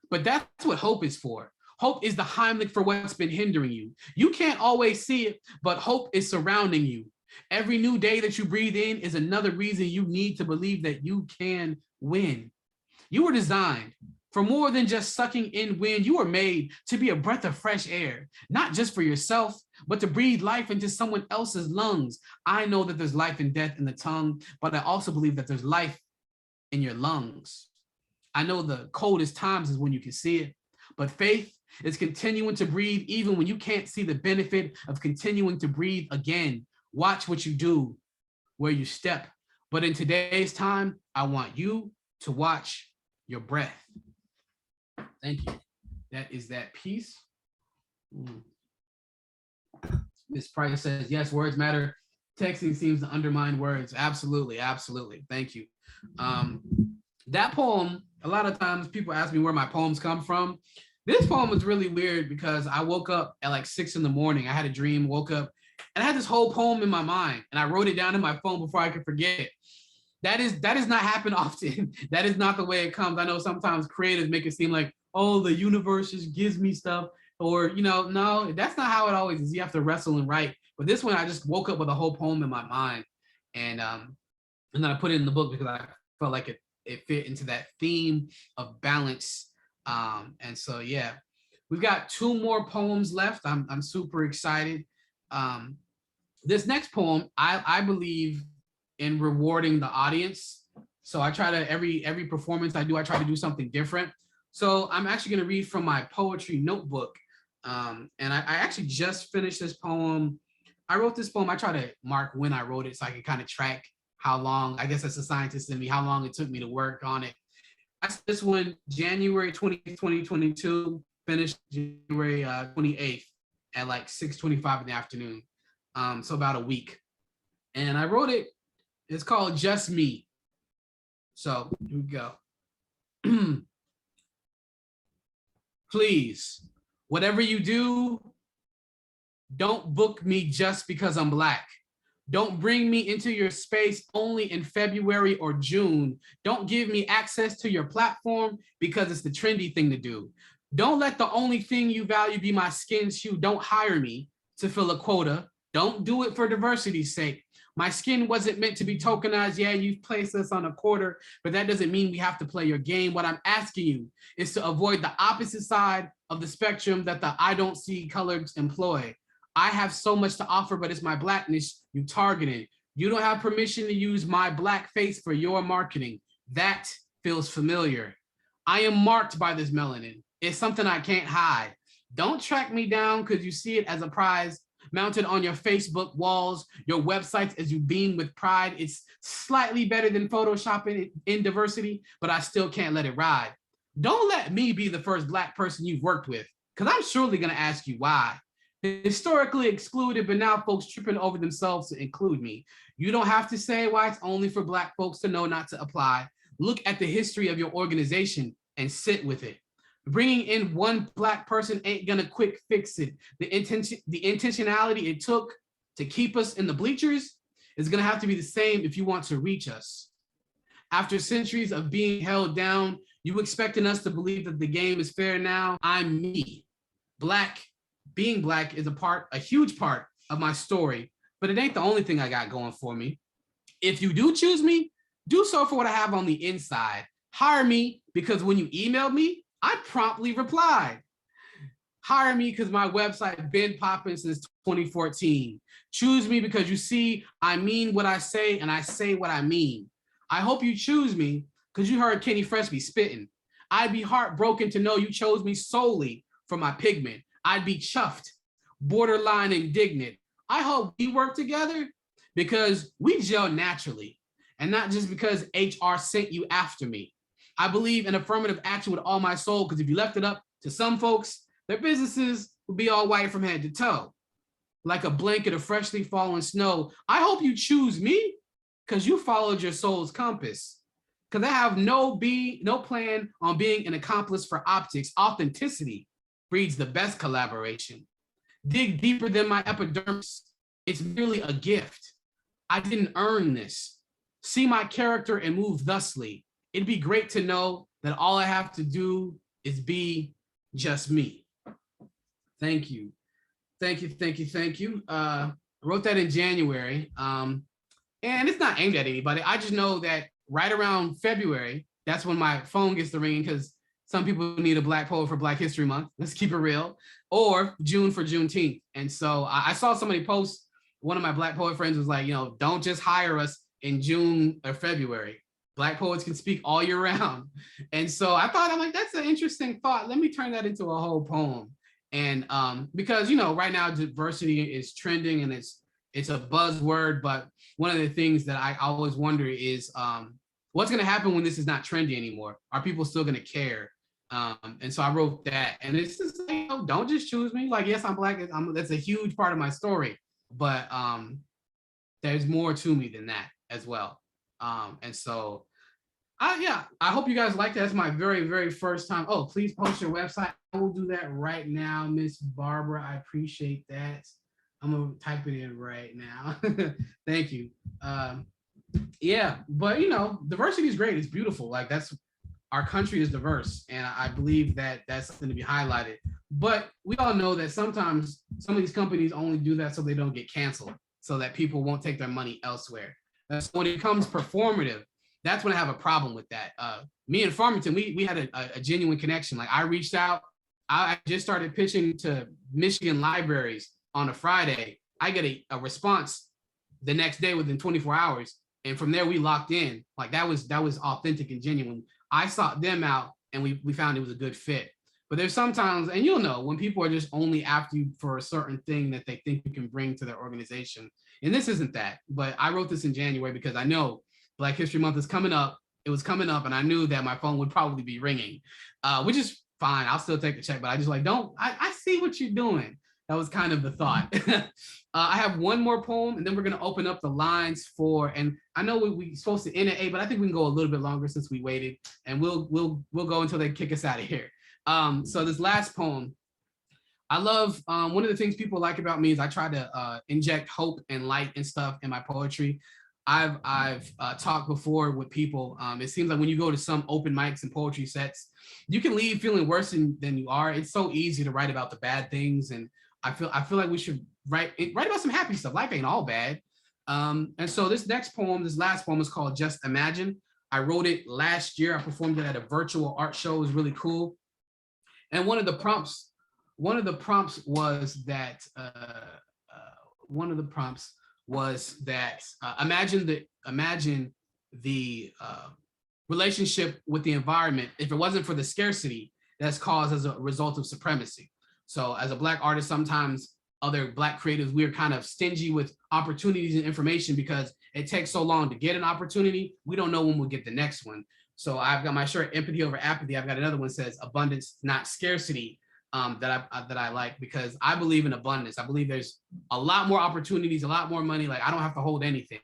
But that's what hope is for. Hope is the Heimlich for what's been hindering you. You can't always see it, but hope is surrounding you. Every new day that you breathe in is another reason you need to believe that you can win. You were designed for more than just sucking in wind. You were made to be a breath of fresh air, not just for yourself, but to breathe life into someone else's lungs. I know that there's life and death in the tongue, but I also believe that there's life in your lungs. I know the coldest times is when you can see it, but faith is continuing to breathe even when you can't see the benefit of continuing to breathe again. Watch what you do, where you step. But in today's time, I want you to watch your breath. Thank you. That is that piece. Miss Price says, yes, words matter. Texting seems to undermine words. Absolutely, absolutely. Thank you. That poem, a lot of times people ask me where my poems come from. This poem was really weird because I woke up at like 6 in the morning. I had a dream, woke up, and I had this whole poem in my mind, and I wrote it down in my phone before I could forget it. That does not happen often. That is not the way it comes. I know sometimes creatives make it seem like, oh, the universe just gives me stuff, or no, that's not how it always is. You have to wrestle and write. But this one, I just woke up with a whole poem in my mind, and then I put it in the book because I felt like it fit into that theme of balance. And so yeah, we've got 2 more poems left. I'm super excited. This next poem, I believe in rewarding the audience. So I try to, every performance I do, I try to do something different. So I'm actually going to read from my poetry notebook. And I actually just finished this poem. I wrote this poem. I try to mark when I wrote it so I can kind of track how long, I guess that's a scientist in me, how long it took me to work on it. I started this one January 20th, 2022, finished January 28th at like 6:25 in the afternoon. So about a week. And I wrote it, it's called Just Me. So here we go. Please, whatever you do, don't book me just because I'm Black. Don't bring me into your space only in February or June. Don't give me access to your platform because it's the trendy thing to do. Don't let the only thing you value be my skin's hue. Don't hire me to fill a quota. Don't do it for diversity's sake. My skin wasn't meant to be tokenized. Yeah, you've placed us on a quarter, but that doesn't mean we have to play your game. What I'm asking you is to avoid the opposite side of the spectrum that the I don't see colors employ. I have so much to offer, but it's my blackness you targeted. You don't have permission to use my black face for your marketing. That feels familiar. I am marked by this melanin. It's something I can't hide. Don't track me down because you see it as a prize mounted on your Facebook walls, your websites as you beam with pride. It's slightly better than photoshopping in diversity, but I still can't let it ride. Don't let me be the first Black person you've worked with, because I'm surely going to ask you why. Historically excluded, but now folks tripping over themselves to include me. You don't have to say why it's only for Black folks to know not to apply. Look at the history of your organization and sit with it. Bringing in one Black person ain't gonna quick fix it. The intentionality it took to keep us in the bleachers is gonna have to be the same if you want to reach us. After centuries of being held down, you expecting us to believe that the game is fair now? I'm me. Black, being Black is a huge part of my story, but it ain't the only thing I got going for me. If you do choose me, do so for what I have on the inside. Hire me because when you emailed me, I promptly replied. Hire me because my website been popping since 2014. Choose me because you see I mean what I say and I say what I mean. I hope you choose me because you heard KennyFresh be spitting. I'd be heartbroken to know you chose me solely for my pigment. I'd be chuffed, borderline indignant. I hope we work together because we gel naturally and not just because HR sent you after me. I believe in affirmative action with all my soul because if you left it up to some folks, their businesses would be all white from head to toe, like a blanket of freshly fallen snow. I hope you choose me because you followed your soul's compass. Because I have no plan on being an accomplice for optics. Authenticity breeds the best collaboration. Dig deeper than my epidermis. It's merely a gift. I didn't earn this. See my character and move thusly. It'd be great to know that all I have to do is be just me. Thank you. Thank you, thank you, thank you. I wrote that in January. And it's not aimed at anybody. I just know that right around February, that's when my phone gets to ringing because some people need a Black poet for Black History Month. Let's keep it real. Or June for Juneteenth. And so I saw somebody post, one of my Black poet friends was like, don't just hire us in June or February. Black poets can speak all year round. And so I'm like, that's an interesting thought. Let me turn that into a whole poem. And because, right now diversity is trending and it's a buzzword, but one of the things that I always wonder is what's going to happen when this is not trendy anymore? Are people still going to care? And so I wrote that, and it's just like, don't just choose me. Like, yes, I'm Black. That's a huge part of my story, but there's more to me than that as well. And so, I hope you guys like that. That's my very, very first time. Oh, please post your website. I will do that right now, Miss Barbara. I appreciate that. I'm gonna type it in right now. Thank you. Yeah, but diversity is great. It's beautiful. Like our country is diverse, and I believe that that's something to be highlighted. But we all know that sometimes some of these companies only do that so they don't get canceled, so that people won't take their money elsewhere. So when it becomes performative, that's when I have a problem with that. Me and Farmington, we had a genuine connection. Like I reached out, I just started pitching to Michigan libraries on a Friday. I get a response the next day within 24 hours. And from there we locked in. Like that was authentic and genuine. I sought them out and we found it was a good fit. But there's sometimes, and when people are just only after you for a certain thing that they think you can bring to their organization. And this isn't that, but I wrote this in January because I know Black History Month is coming up. It was coming up and I knew that my phone would probably be ringing, which is fine. I'll still take the check, but I just I see what you're doing. That was kind of the thought. I have one more poem and then we're going to open up the lines for, and I know we're supposed to end at 8, but I think we can go a little bit longer since we waited, and we'll go until they kick us out of here. So this last poem, I love, one of the things people like about me is I try to inject hope and light and stuff in my poetry. I've talked before with people. It seems like when you go to some open mics and poetry sets, you can leave feeling worse than you are. It's so easy to write about the bad things, and I feel like we should write about some happy stuff. Life ain't all bad. And so this last poem is called Just Imagine. I wrote it last year. I performed it at a virtual art show. It was really cool. And one of the prompts was that imagine the relationship with the environment if it wasn't for the scarcity that's caused as a result of supremacy. So as a Black artist, sometimes other Black creatives, we're kind of stingy with opportunities and information because it takes so long to get an opportunity. We don't know when we'll get the next one. So I've got my shirt, Empathy Over Apathy. I've got another one that says abundance, not scarcity, that I like, because I believe in abundance. I believe there's a lot more opportunities, a lot more money. Like, I don't have to hold anything.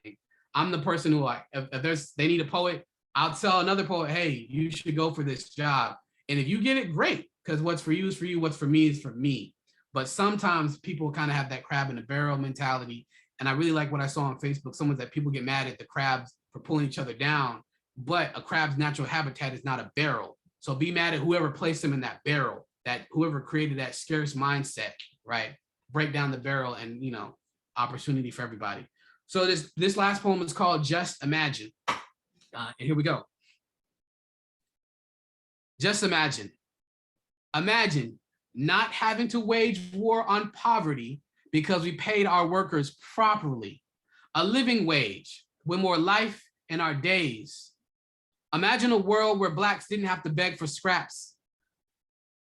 I'm the person who, like, if they need a poet, I'll tell another poet, hey, you should go for this job. And if you get it, great, because what's for you is for you, what's for me is for me. But sometimes people kind of have that crab in the barrel mentality. And I really like what I saw on Facebook. Someone said people get mad at the crabs for pulling each other down, but a crab's natural habitat is not a barrel. So be mad at whoever placed them in that barrel, that whoever created that scarce mindset, right? Break down the barrel and, opportunity for everybody. So this last poem is called Just Imagine. And here we go. Just imagine. Imagine not having to wage war on poverty because we paid our workers properly. A living wage with more life in our days. Imagine a world where Blacks didn't have to beg for scraps,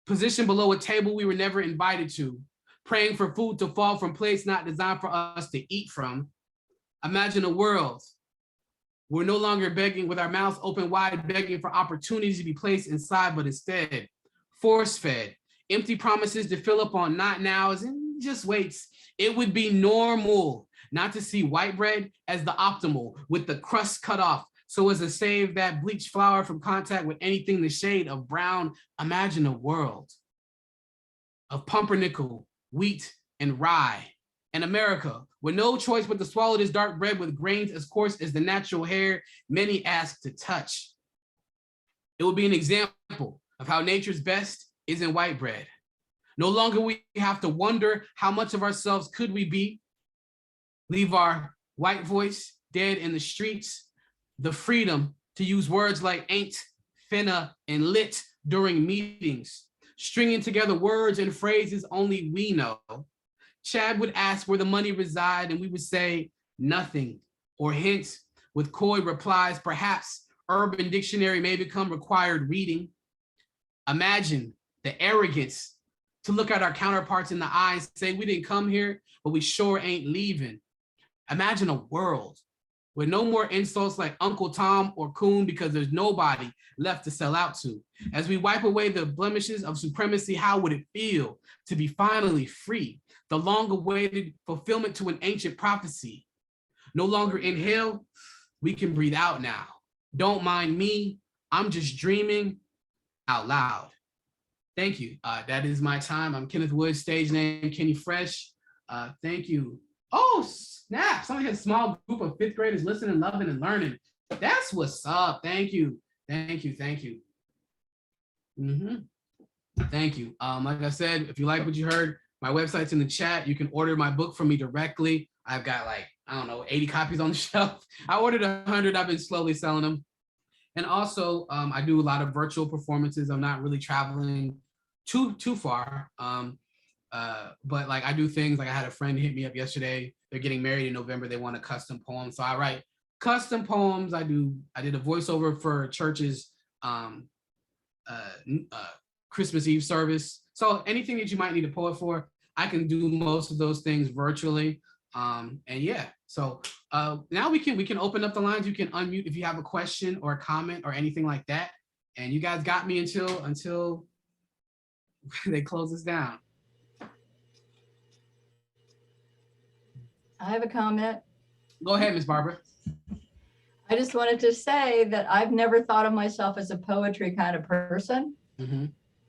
positioned below a table we were never invited to, praying for food to fall from plates not designed for us to eat from. Imagine a world we're no longer begging with our mouths open wide, begging for opportunities to be placed inside, but instead force-fed, empty promises to fill up on not nows and just waits. It would be normal not to see white bread as the optimal, with the crust cut off so as to save that bleached flour from contact with anything the shade of brown. Imagine a world of pumpernickel, wheat, and rye, and America with no choice but to swallow this dark bread with grains as coarse as the natural hair many ask to touch. It would be an example of how nature's best is in white bread. No longer we have to wonder how much of ourselves could we be, leave our white voice dead in the streets, the freedom to use words like ain't, finna, and lit during meetings, stringing together words and phrases only we know. Chad would ask where the money reside, and we would say nothing, or hint with coy replies, perhaps Urban Dictionary may become required reading. Imagine the arrogance to look at our counterparts in the eye and say, we didn't come here, but we sure ain't leaving. Imagine a world with no more insults like Uncle Tom or Coon because there's nobody left to sell out to. As we wipe away the blemishes of supremacy, how would it feel to be finally free? The long-awaited fulfillment to an ancient prophecy. No longer inhale, we can breathe out now. Don't mind me, I'm just dreaming out loud. Thank you. That is my time. I'm Kenneth Woods, stage name KennyFresh. Thank you. Oh, snap. Somebody had a small group of fifth graders listening, loving, and learning. That's what's up. Thank you. Thank you. Thank you. Thank you. Like I said, if you like what you heard, my website's in the chat. You can order my book from me directly. I've got 80 copies on the shelf. I ordered 100. I've been slowly selling them. And also, I do a lot of virtual performances. I'm not really traveling too far. But I do things like I had a friend hit me up yesterday. They're getting married in November. They want a custom poem. So I write custom poems. I did a voiceover for church's Christmas Eve service. So anything that you might need a poet for, I can do most of those things virtually. And yeah, so now we can open up the lines. You can unmute if you have a question or a comment or anything like that. And you guys got me until they close us down. I have a comment. Go ahead, Ms. Barbara. I just wanted to say that I've never thought of myself as a poetry kind of person.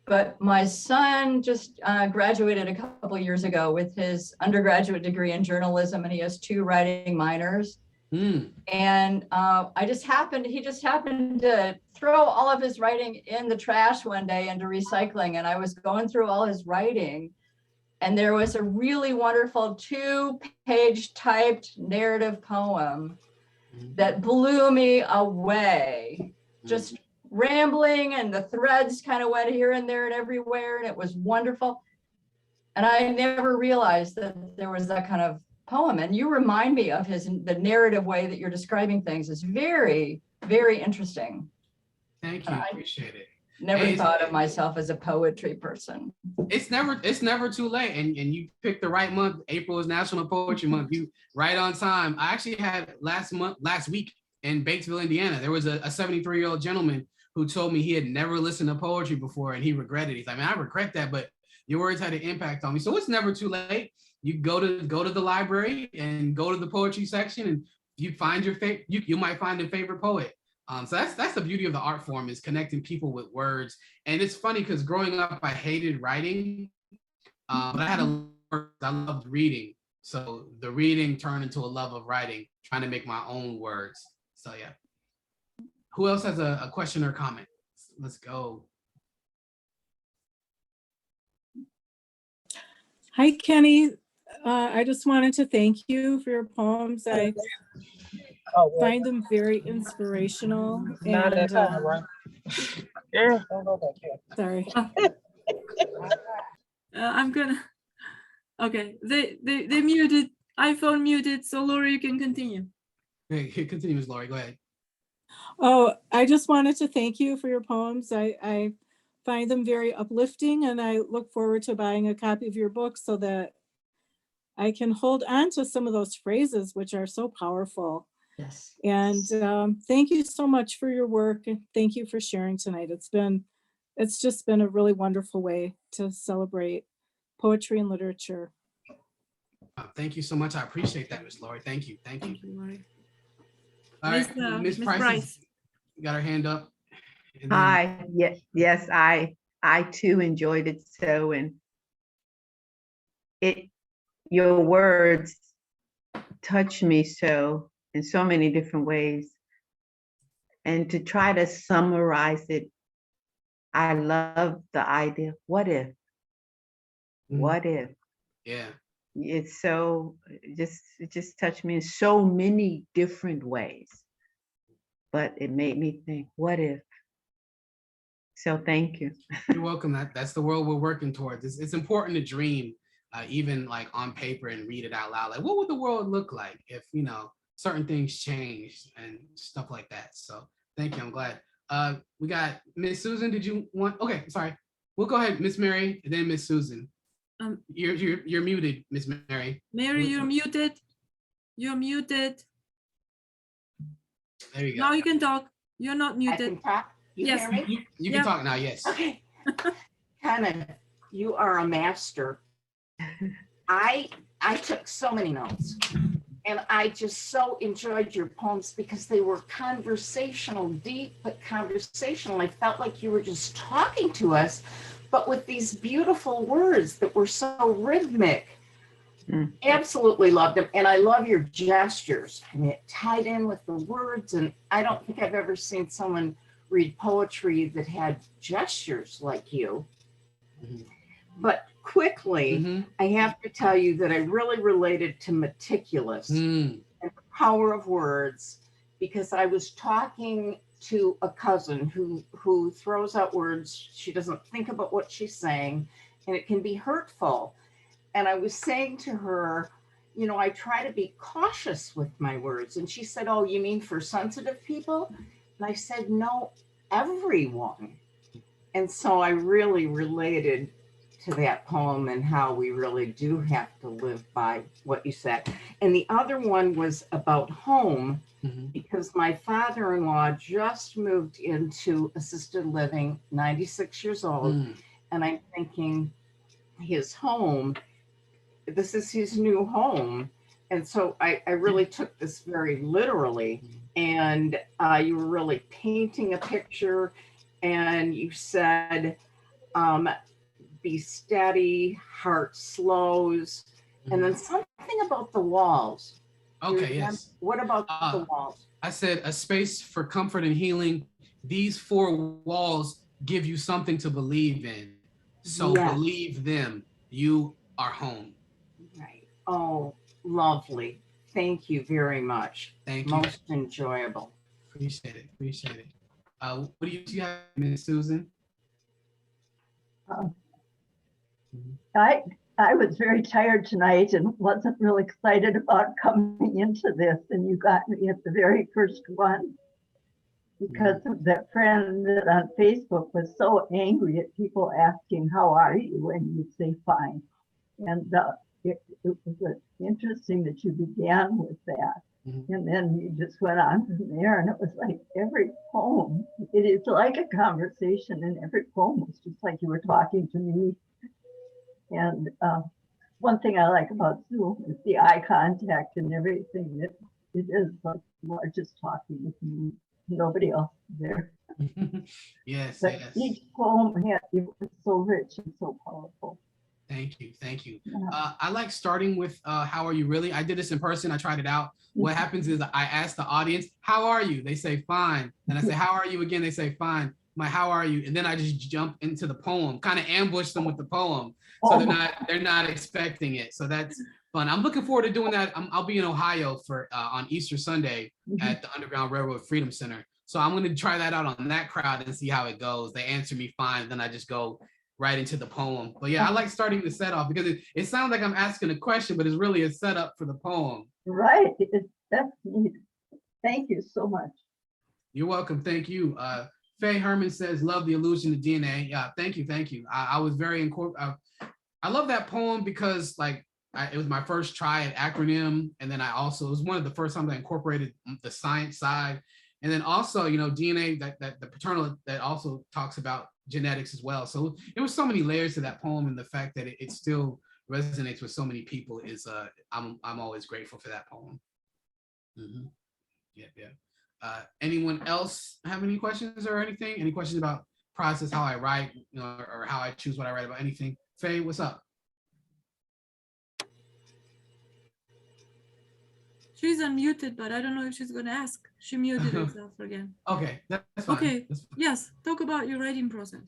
But my son just graduated a couple of years ago with his undergraduate degree in journalism, and he has 2 writing minors. And he just happened to throw all of his writing in the trash one day into recycling. And I was going through all his writing, and there was a really wonderful 2-page typed narrative poem that blew me away. Just rambling, and the threads kind of went here and there and everywhere, and it was wonderful. And I never realized that there was that kind of poem. And you remind me of the narrative way that you're describing things is very, very interesting. Thank you, appreciate it. Never thought of myself as a poetry person. It's never too late, and you picked the right month. April is National Poetry Month. You right on time. I actually had last week in Batesville, Indiana, there was a 73-year-old gentleman who told me he had never listened to poetry before, and he regretted it. He's like, man, I regret that, but your words had an impact on me. So it's never too late. You go to the library and go to the poetry section, and you find your favorite. You might find a favorite poet. So that's the beauty of the art form, is connecting people with words. And it's funny because growing up, I hated writing, but I loved reading. So the reading turned into a love of writing, trying to make my own words. So yeah. Who else has a question or comment? Let's go. Hi, Kenny. I just wanted to thank you for your poems. I find them very inspirational. Not And, that time, right? Yeah, don't go back here. Sorry. I'm gonna. Okay, they muted. iPhone muted. So Lori, you can continue. Hey, continue, Ms. Lori. Go ahead. Oh, I just wanted to thank you for your poems. I find them very uplifting, and I look forward to buying a copy of your book so that I can hold on to some of those phrases, which are so powerful. Yes. And thank you so much for your work. And thank you for sharing tonight. It's just been a really wonderful way to celebrate poetry and literature. Thank you so much. I appreciate that, Ms. Lori. Thank you. Thank you, Lori. All right, Ms. Price got her hand up. Hi. Yes, I too enjoyed it so, and your words touch me so in so many different ways. And to try to summarize it, I love the idea, what if? What if? Yeah. It's so, it just touched me in so many different ways. But it made me think, what if? So thank you. You're welcome. That's the world we're working towards. It's important to dream, even like on paper, and read it out loud. Like, what would the world look like if, certain things changed and stuff like that. So thank you. I'm glad. We got Miss Susan. Did you want? Okay, sorry. We'll go ahead, Miss Mary, and then Miss Susan. You're muted, Miss Mary. Mary, you're muted. You're muted. There you go. Now you can talk. You're not muted. I can talk. You Yes. hear me? You can talk now, yes. Okay. Kenneth, you are a master. I took so many notes, and I just so enjoyed your poems because they were conversational, deep but conversational. I felt like you were just talking to us, but with these beautiful words that were so rhythmic. Absolutely loved them. And I love your gestures. I mean, it tied in with the words. And I don't think I've ever seen someone read poetry that had gestures like you. But quickly, I have to tell you that I really related to meticulous and the power of words, because I was talking to a cousin who throws out words. She doesn't think about what she's saying, and it can be hurtful. And I was saying to her, I try to be cautious with my words. And she said, oh, you mean for sensitive people? And I said, no, everyone. And so I really related to that poem and how we really do have to live by what you said. And the other one was about home, because my father-in-law just moved into assisted living, 96 years old. And I'm thinking his home, this is his new home. And so I really took this very literally. And you were really painting a picture, and you said, be steady, heart slows. And then something about the walls. Okay, yes. What about the Uh, walls? I said a space for comfort and healing. These four walls give you something to believe in. So Yes. believe them. You are home. Right. Oh, lovely. Thank you very much. Thank you. Most enjoyable. Appreciate it. Appreciate it. What do you have, Miss Susan? I was very tired tonight and wasn't real excited about coming into this, and you got me at the very first one because of that friend that on Facebook was so angry at people asking, "How are you?" and you'd say, "Fine." And it was interesting that you began with that. Mhm. And then you just went on from there, and it was like every poem, it is like a conversation, and every poem was just like you were talking to me. And one thing I like about Zoom is the eye contact and everything. It is like you are just talking with me, nobody else is there. Yes, But yes. each poem had, it was so rich and so powerful. Thank you. Thank you. Yeah. I like starting with how are you really? I did this in person. I tried it out. What happens is I ask the audience, how are you? They say fine. Then I say, how are you again? They say fine. My how are you? And then I just jump into the poem, kind of ambush them with the poem. So they're not expecting it. So that's fun. I'm looking forward to doing that. I'll be in Ohio for on Easter Sunday at the Underground Railroad Freedom Center. So I'm going to try that out on that crowd and see how it goes. They answer me fine. Then I just go right into the poem. But yeah, I like starting the set off because it sounds like I'm asking a question, but it's really a setup for the poem. Right. That's neat. Thank you so much. You're welcome. Thank you. Faye Herman says, love the illusion of DNA. Yeah, thank you. Thank you. I was very, I love that poem because like it was my first try at acronym. And then it was one of the first times I incorporated the science side. And then also, DNA, that the paternal, that also talks about genetics as well. So it was so many layers to that poem, and the fact that it still resonates with so many people is I'm always grateful for that poem. Mm-hmm. Yeah. Anyone else have any questions or anything? Any questions about process, how I write, or how I choose what I write about anything? Faye, what's up? She's unmuted, but I don't know if she's going to ask. She muted herself again. Okay, that's fine. Okay. That's fine. Yes, talk about your writing process.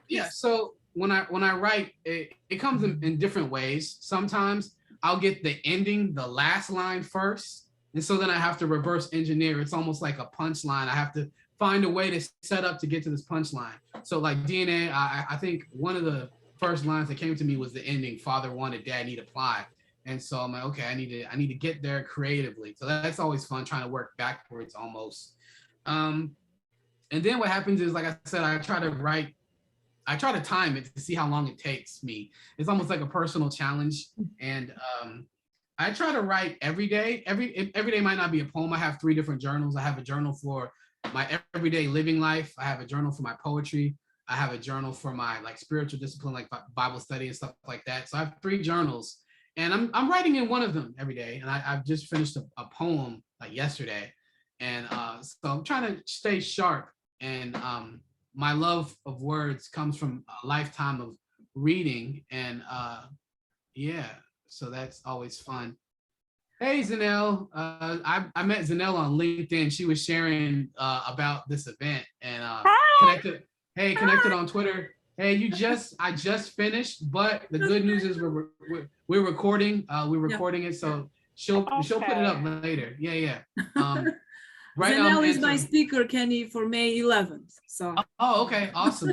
Yeah, so when I write, it comes in different ways. Sometimes I'll get the ending, the last line first, and so then I have to reverse engineer. It's almost like a punchline. I have to find a way to set up to get to this punchline. So like DNA, I think one of the first lines that came to me was the ending, father wanted, dad need apply. And so I'm like, okay, I need to get there creatively. So that's always fun, trying to work backwards almost. And then what happens is, like I said, I try to time it to see how long it takes me. It's almost like a personal challenge. And I try to write every day. Every day might not be a poem. I have 3 different journals. I have a journal for my everyday living life. I have a journal for my poetry. I have a journal for my like spiritual discipline, like Bible study and stuff like that. So I have 3 journals, and I'm writing in one of them every day. And I've just finished a poem like yesterday. And so I'm trying to stay sharp. And my love of words comes from a lifetime of reading. And yeah, so that's always fun. Hey, Zanelle. I met Zanelle on LinkedIn. She was sharing about this event and connected on Twitter. Hey, I just finished, but the good news is we're recording. We're recording it, so she'll put it up later. Yeah. Right now is my speaker, Kenny, for May 11th. So. Oh, okay. Awesome.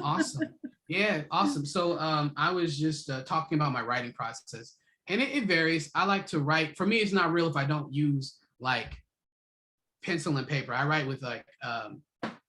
Yeah, awesome. So I was just talking about my writing process, and it varies. I like to write. For me, it's not real if I don't use like pencil and paper. I write with like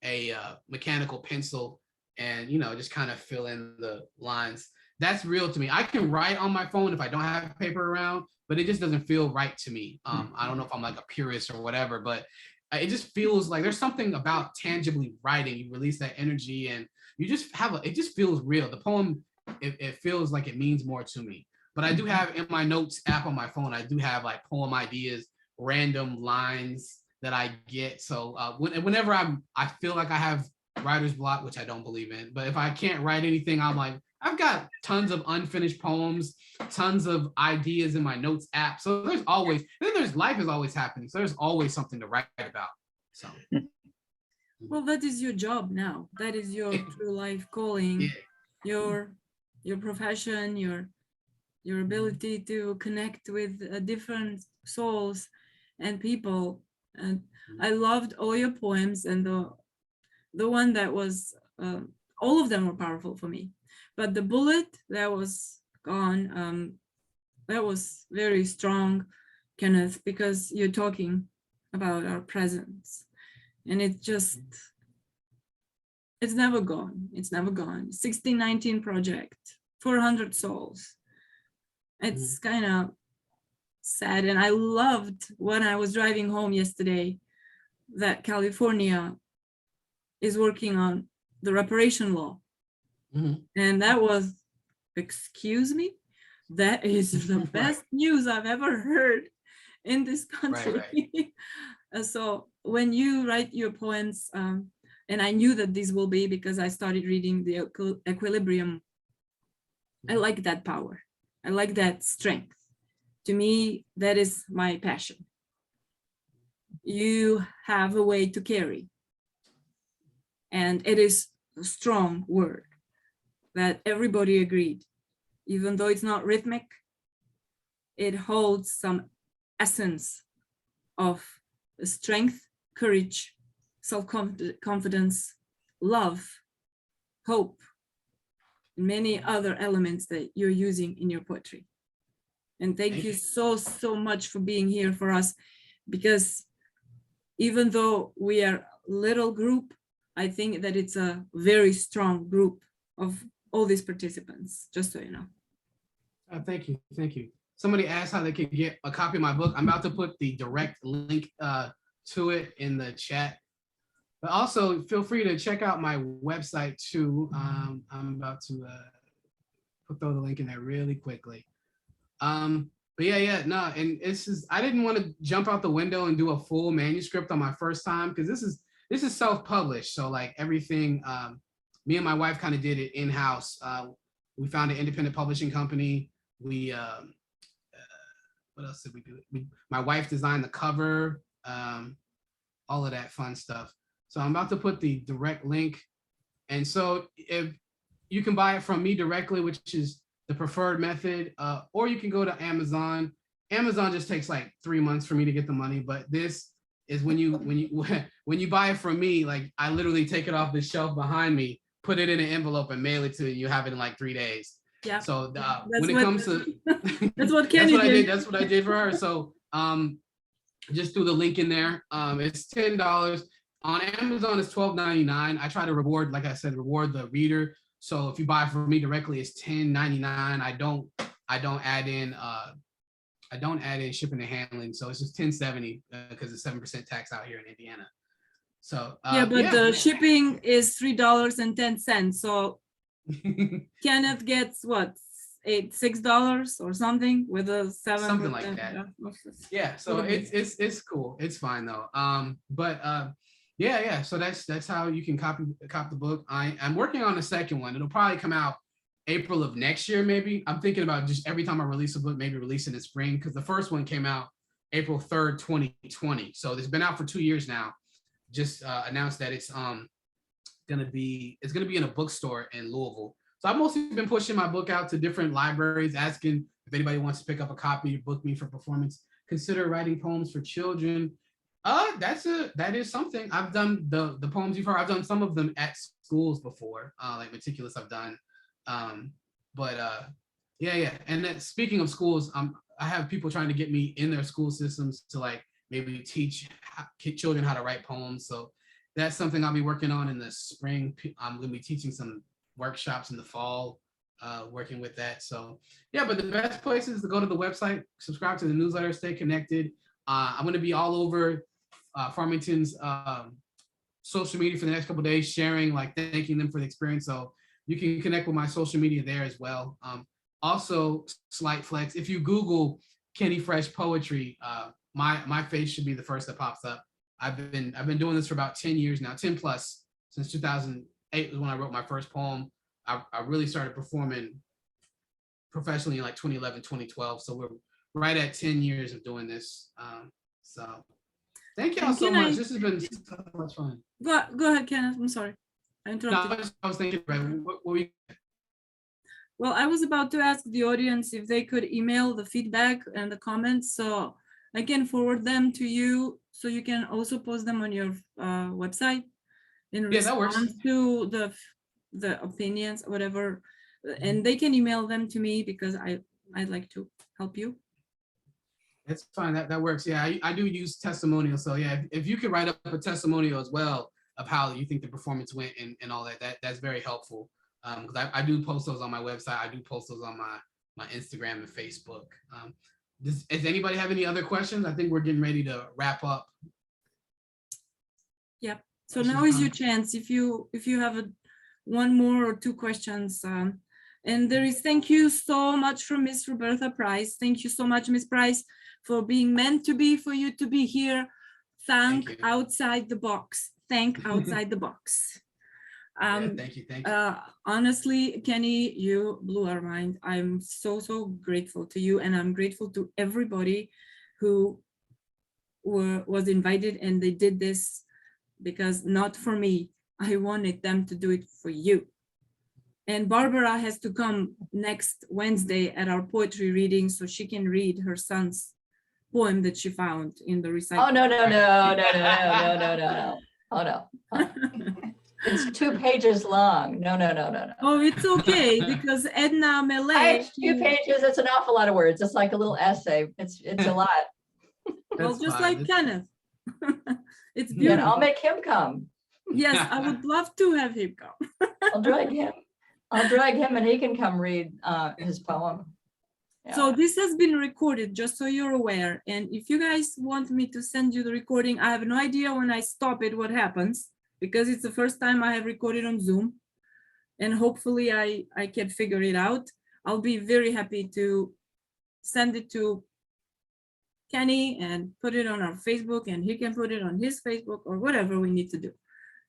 a mechanical pencil, and just kind of fill in the lines. That's real to me. I can write on my phone if I don't have paper around, but it just doesn't feel right to me. I don't know if I'm like a purist or whatever, but it just feels like there's something about tangibly writing. You release that energy and you just it just feels real. The poem, it feels like it means more to me. But I do have in my notes app on my phone, I do have like poem ideas, random lines that I get. So whenever I feel like I have writer's block, which I don't believe in, but if I can't write anything, I'm like, I've got tons of unfinished poems, tons of ideas in my notes app. So there's always, then there's life is always happening. So there's always something to write about. So. Well, that is your job now. That is your true life calling, your profession, your ability to connect with different souls and people. And I loved all your poems, and the one that was all of them were powerful for me. But the bullet that was gone, that was very strong, Kenneth, because you're talking about our presence. And it just, it's never gone. It's never gone. 1619 project, 400 souls. It's kind of sad. And I loved when I was driving home yesterday that California is working on the reparation law. And that was, excuse me, that is the best news I've ever heard in this country. Right. So when you write your poems, and I knew that this will be because I started reading the Equilibrium, I like that power. I like that strength. To me, that is my passion. You have a way to carry. And it is a strong word that everybody agreed. Even though it's not rhythmic, it holds some essence of strength, courage, self-confidence, love, hope, and many other elements that you're using in your poetry. And thank you so, so much for being here for us, because even though we are a little group, I think that it's a very strong group of all these participants, just so you know. Thank you. Thank you. Somebody asked how they could get a copy of my book. I'm about to put the direct link to it in the chat. But also feel free to check out my website too. I'm about to throw the link in there really quickly. But no, and it's just, I didn't want to jump out the window and do a full manuscript on my first time, because this is self-published. So like everything, me and my wife kind of did it in-house. We found an independent publishing company. We what else did we do? My wife designed the cover, all of that fun stuff. So I'm about to put the direct link. And so if you can buy it from me directly, which is the preferred method, or you can go to Amazon. Amazon just takes like 3 months for me to get the money, but this is when you buy it from me, like I literally take it off the shelf behind me, put it in an envelope and mail it to you. You have it in like 3 days. Yeah. So when it comes to that's what Kenny did. That's what I did for her. So just threw the link in there. It's $10. On Amazon, it's $12.99. I try to reward, like I said, reward the reader. So if you buy from me directly, it's $10.99. I don't add in shipping and handling. So it's just $10.70 because it's 7% tax out here in Indiana. So the shipping is $3.10. So Kenneth gets what, $6 or something with a 7%, something like that. Yeah, so it's cool. It's fine though. So that's how you can copy the book. I'm working on the second one. It'll probably come out April of next year, maybe. I'm thinking about just every time I release a book, maybe release it in spring, because the first one came out April 3rd, 2020. So it's been out for 2 years now. Just announced that it's gonna be in a bookstore in Louisville. So I've mostly been pushing my book out to different libraries, asking if anybody wants to pick up a copy, book me for performance. Consider writing poems for children. That is something. I've done the poems you've heard. I've done some of them at schools before, like Meticulous I've done. And then speaking of schools, I have people trying to get me in their school systems to like maybe teach children how to write poems. So that's something I'll be working on in the spring. I'm going to be teaching some workshops in the fall, working with that. So yeah, but the best place is to go to the website, subscribe to the newsletter, stay connected. I'm going to be all over Farmington's social media for the next couple of days, sharing, like thanking them for the experience. So you can connect with my social media there as well. Also, slight flex, if you Google KennyFresh poetry, my face should be the first that pops up. I've been doing this for about 10 years now, 10 plus, since 2008 was when I wrote my first poem. I really started performing professionally in like 2011, 2012. So we're right at 10 years of doing this. So thank y'all And so can much. I- This has been so much fun. Go ahead, Kenneth. I'm sorry. I No, interrupted. I was thinking, right, what we Well, I was about to ask the audience if they could email the feedback and the comments, so I can forward them to you, so you can also post them on your website in Yeah, that works. response to the opinions, whatever, and they can email them to me because I'd like to help you. It's fine. That works. Yeah, I do use testimonials. So yeah, if you could write up a testimonial as well of how you think the performance went and all that's very helpful. Because I do post those on my website. I do post those on my Instagram and Facebook. Does anybody have any other questions? I think we're getting ready to wrap up. Yep. So Questions, now is your comments? chance if you have one more or two questions. And there is thank you so much from Miss Roberta Price. Thank you so much, Miss Price, for being meant to be for you to be here. Thank Thank you. outside the box. Thank outside the box. Yeah, thank you. Honestly, Kenny, you blew our mind. I'm so grateful to you, and I'm grateful to everybody who was invited, and they did this because not for me. I wanted them to do it for you. And Barbara has to come next Wednesday at our poetry reading so she can read her son's poem that she found in the recycling. Oh, no. Oh, no. It's 2 pages long. No. Oh, it's okay because Edna I Melee, have 2 pages. It's an awful lot of words. It's like a little essay. It's a lot. well, That's just fine. like Kenneth. It's And beautiful. I'll make him come. Yes, I would love to have him come. I'll drag him and he can come read his poem. So Yeah. this has been recorded, just so you're aware. And if you guys want me to send you the recording, I have no idea when I stop it what happens, because it's the first time I have recorded on Zoom. And hopefully I can figure it out. I'll be very happy to send it to Kenny and put it on our Facebook, and he can put it on his Facebook or whatever we need to do,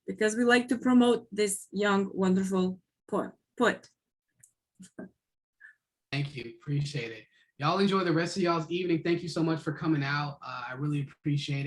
because we like to promote this young, wonderful poet. Thank you. Appreciate it. Y'all enjoy the rest of y'all's evening. Thank you so much for coming out. I really appreciate it.